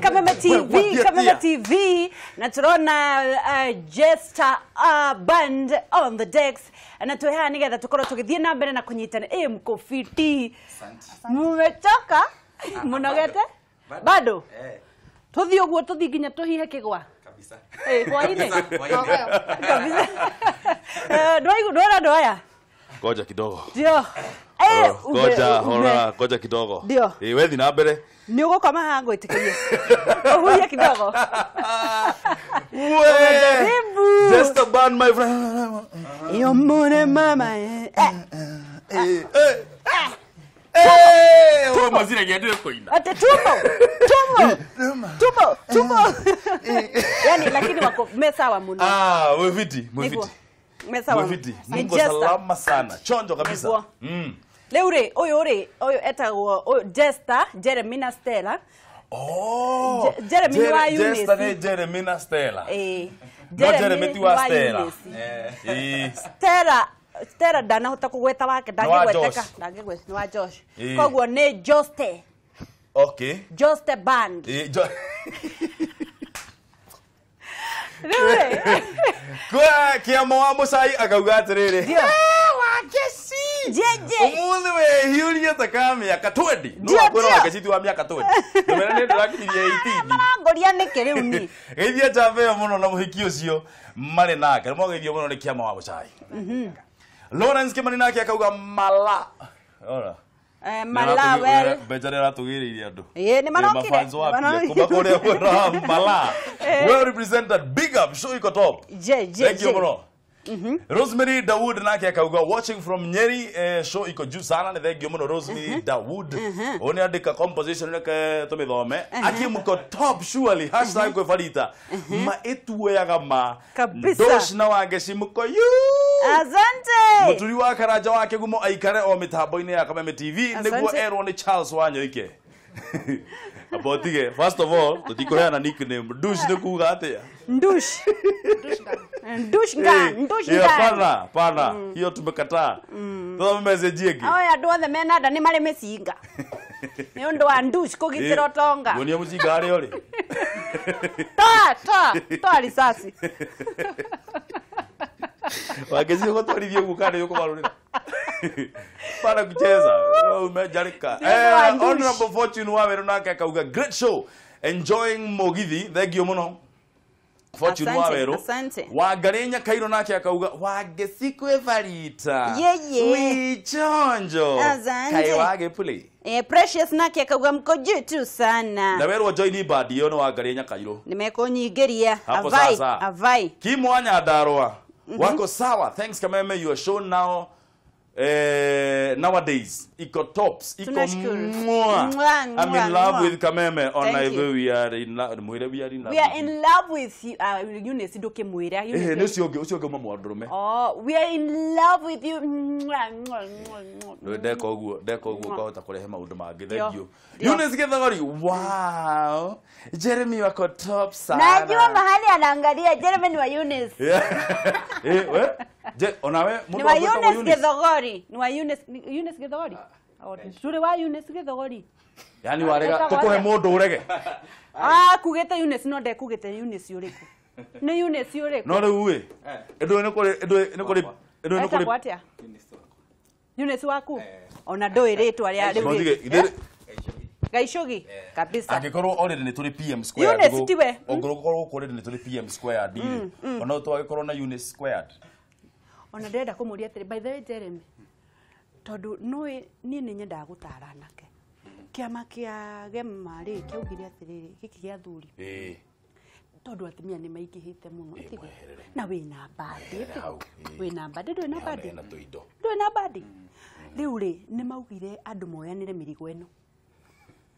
Kameme TV na turona Jester band on the decks na tuha nigetha tukoro tugithie na mbere na kunyitana mkofiti. Mumetoka munogete bado tuthio guo tuthi ginya tuhihe kigwa kabisa kwa ine kabisa ndoya ngoja kidogo ndio ngoja kidogo ndio wethi na mbere ni ugukoma hangu itikirie uhuye kidogo just a band my friend yo mone mama oh mazira ngiendele koina ate tumbo yani lakini wako mesawa muno we viti mesawa viti Mungu salama sana chonjo kabisa Leure oyo etagwo Jester Jeremina Stella. Jeremy wa Eunice. Jester ne Jeremina Stella. Jeremy wa Stella. Stella dana hota kugweta wake ndangigweteka ndangigwe ni wa Josh. Kogwo ne Joste. Okay. Joste band. Kwa kiamo wa musai akauga atiriri. Wakesi. Jeje. Umuthi we hiuria takame ya katwendi. No akora wakesi tu wa miaka 20. Ndumera ndio rakirie 18. Ngoria neke riu ni. Geithia chabe muno na muhiki ucio mari nake. Mo geithio muno ni kiamo wa musai. Lawrence Kimani nake akauga mala. Ora. Malawel. Bejarera tugiriria andu. Ni manokire. Mafans wapi? Kuma kore wera mala. Well represented. Big up. Show iko top. Thank you bro. Rosemary Dawood nake akauga watching from Nyeri show iko juu sana ni thank you muno Rosemary Dawood oni andika composition nake tumithome aki muko top surely hashtag kwa farita ma etuoyaga ma dos na wangeci muko yu asante muturi wa karaja wake gumo aikare o mitambo-ini ya Kameme TV niguo erwo ni Charles Wanyoike Abotige, first of all, tutikoheana nickname. Douche ni kuga atia? Douche. Douche Pana. Hiyo tumekataa. Tuwa message yeki. Oya andũ othe mena nda nĩ marĩ mĩcinga. Nĩ ũndũ wa douche kũgitĩra ũtonga. Ngunia mũcinga harĩa ũrĩ. Ta risasi. Wakezi gũtwarithia gukane yuko marũrĩra. Para kucheza. Umejarika. Honorable Fortune Waweru nake akauga great show. Enjoying Mogithi. Thank you muno. Fortune Waweru. Wagarenya Kairo nake akauga wagesikwe varita. Wichonjo. Kai wage puli. Precious nake akauga mko juu tu sana. Na weru join badi yo no wagarenya Kairo. Nimekonyigeria. Avai. Kimwanya Darwa. Wako sawa. Thanks Kameme, you are shown now. Nowadays, iko tops, iko mwah. I'm in love with Kameme. On we are in love. We are in love with you. Eunice Doke Muira. Oh, we are in love with you. Deko kauta kurehe maundu mangi. Thank you. Eunice Githagori. Wow. Jeremy wako top sana. Najua mahali anaangalia Jeremy ni wa Eunice. Onawe ni wa Eunice Githagori. Ni wa Eunice Githagori. Turi wa Eunice Githagori. Yani warega tukuhe mundu urege. Kugete Eunice no de kugete Eunice uriku. Ni Eunice uriku. No riu we. Edo ni kuri Eunice waku. Ona ndoi ritwa ria riu. Gaishogi kabisa. Agikorwo already ni turi PM squared. Eunice tiwe. Ongorwo already ni turi PM squared. Ona to agikorwo na Eunice squared. Ona ndenda kumuria atiri by the way Jeremy. Tondu noe nie ni nyenda gutara nake. Kiama kia gemari kiaugire atiri giki gia thuri. Tondu atimia ni maingihite muno. Na wina badi. Wina badi ndwina badi. Ndwina badi. Riu ri ni maugire andu moyanire mirigo eno.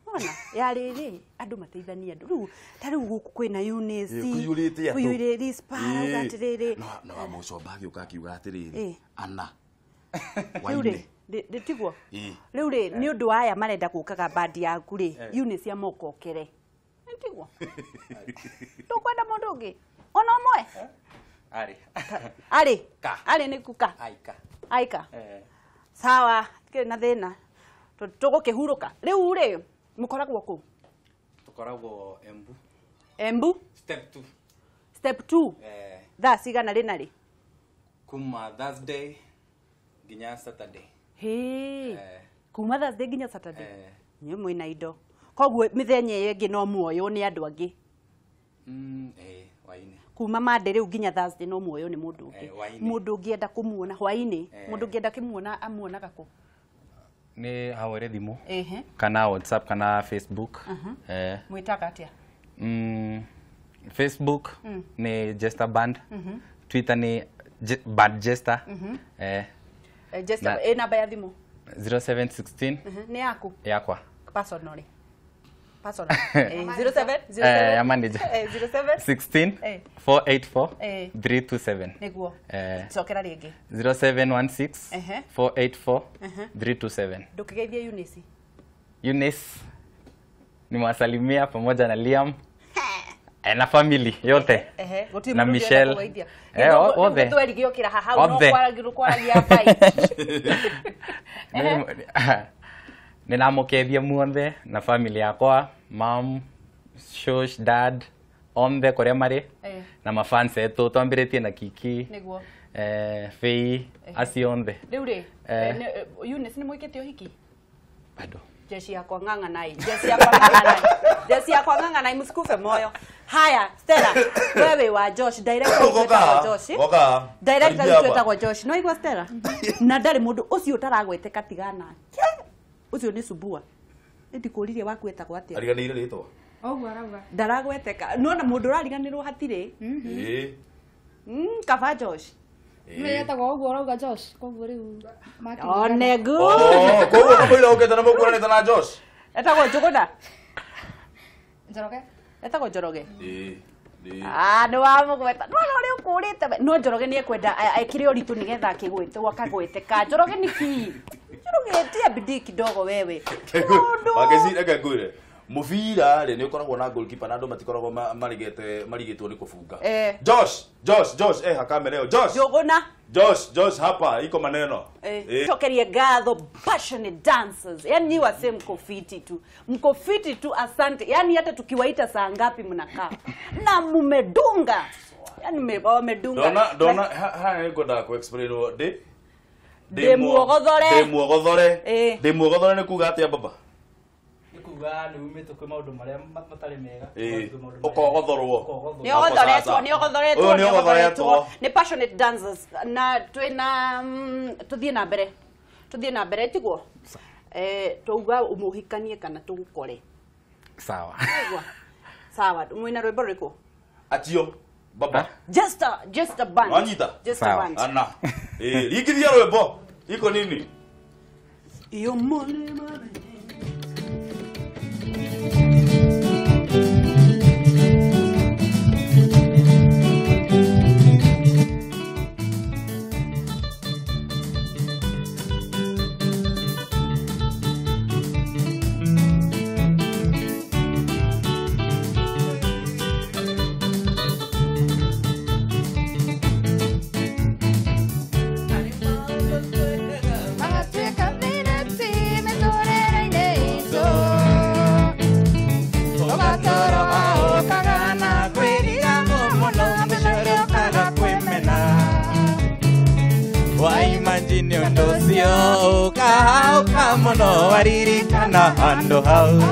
Ona yariri andu mateithania andu riu tariu guku kwina Eunice kuyurite rispara atiriri no amuco bagi ukakiuga atiriri ana waine nditigwo riu ri ni undu waya marenda gukaga bandi yaku ri Eunice amokokere nditigwo tukwenda mundu ungi ona mwe ari ni kuka aika sawa kire na thina tugukihuruka riu ri mukoragwo ku tukoragwo Embu step 2 thaa cigana rĩ narĩ kuma Thursday nginya Saturday kuma Thursday nginya Saturday nĩ mwĩna indo koguo mĩthenya ĩyo ĩngĩ no muoyo nĩ andũ angĩ hwainĩ kuma Monday rĩu nginya Thursday no muoyo nĩ mũndũ ũngĩ mũndũ ũngĩenda kũmuona hwainĩ mũndũ ũngĩenda kĩmuona amuonaga kũ ni hawere thimu kana WhatsApp kana Facebook mwitaga atia Facebook ni Jester Band Twitter ni Band Jester Jester namba ya thimu 0716 ni yaku yakwa personally 07 ya manager 16 484 327 niguo sokera ringi 0716 484 327 ndukigeithia Eunice nimewasalimia pamoja na Liam na family yote na Michelle othe twerigio haha no kwaragia vai ninamukethia muothe na family yakwa mom shosh dad onthe kuria mari na mafans etu twambiritie na Kiki niguo Fei acio onthe riu ri Eunice ni mwikite uhiki bado Jeshi ya kwa ng'ang'anai. Jeshi ya kwa ng'ang'anai. Jeshi ya kwa ng'ang'anai msikufe moyo. Haya, Stella, wewe wa Josh, director wa Josh. Director wa Josh. No igwa Stella. Na ndari mundu ucio utaragweteka tigana. Ucio ni subua. Ndikuririe wakwetagwo atia. Ariganire ritwa. Ogu arauga. Ndaragweteka. Nuona mundu urariganirwo hatire. Kaba Josh. Metagwo ogu arauga Josh. Koguo riu. One good. Koguo kapoira uketa na mukuranita na Josh. Etagwo Njuguna. Njoroge. Etagwo Njoroge. Nĩ wa mũgweta. No rĩu kũrĩte. No Njoroge nĩ ekwenda ekire ũritũ nĩgetha akĩgwĩte akagwĩteka. Njoroge nĩ ki? Njoroge tia bidii kidogo wewe. Magazine ngwire. Mubira rĩ nĩ ũkoragwo na goalkeeper na andũ matikoragwo marigĩtwo nĩ kũbunga. Josh, kamera ĩyo. Josh, hapa iko maneno. Tokerie ngatho passionate dancers. Yani wase mko fiti tu asante. Yani hata tukiwaita saa ngapi mnakaa. Na mmedunga. Yani mmedunga. Dona ha nĩngwenda ku explain Demuogothore nĩ kuga atĩa baba? Kuga nĩ umĩte kwĩ maũndũ marĩa matarĩ mega. Ũkogothorwo. Nĩ passionate dancers na twĩna tuthiĩ na mbere tiguo. Tuuga umuhikanie kana tugukore. Sawa. Sawa, mwina rwĩmbo rũrĩkũ? Atio baba. Just a band. Anyita. Just a band. Ana. Ikithia rwĩmbo. Iko nini? Iyo mone. Imagine undocio, uka mono waririkana hando hau.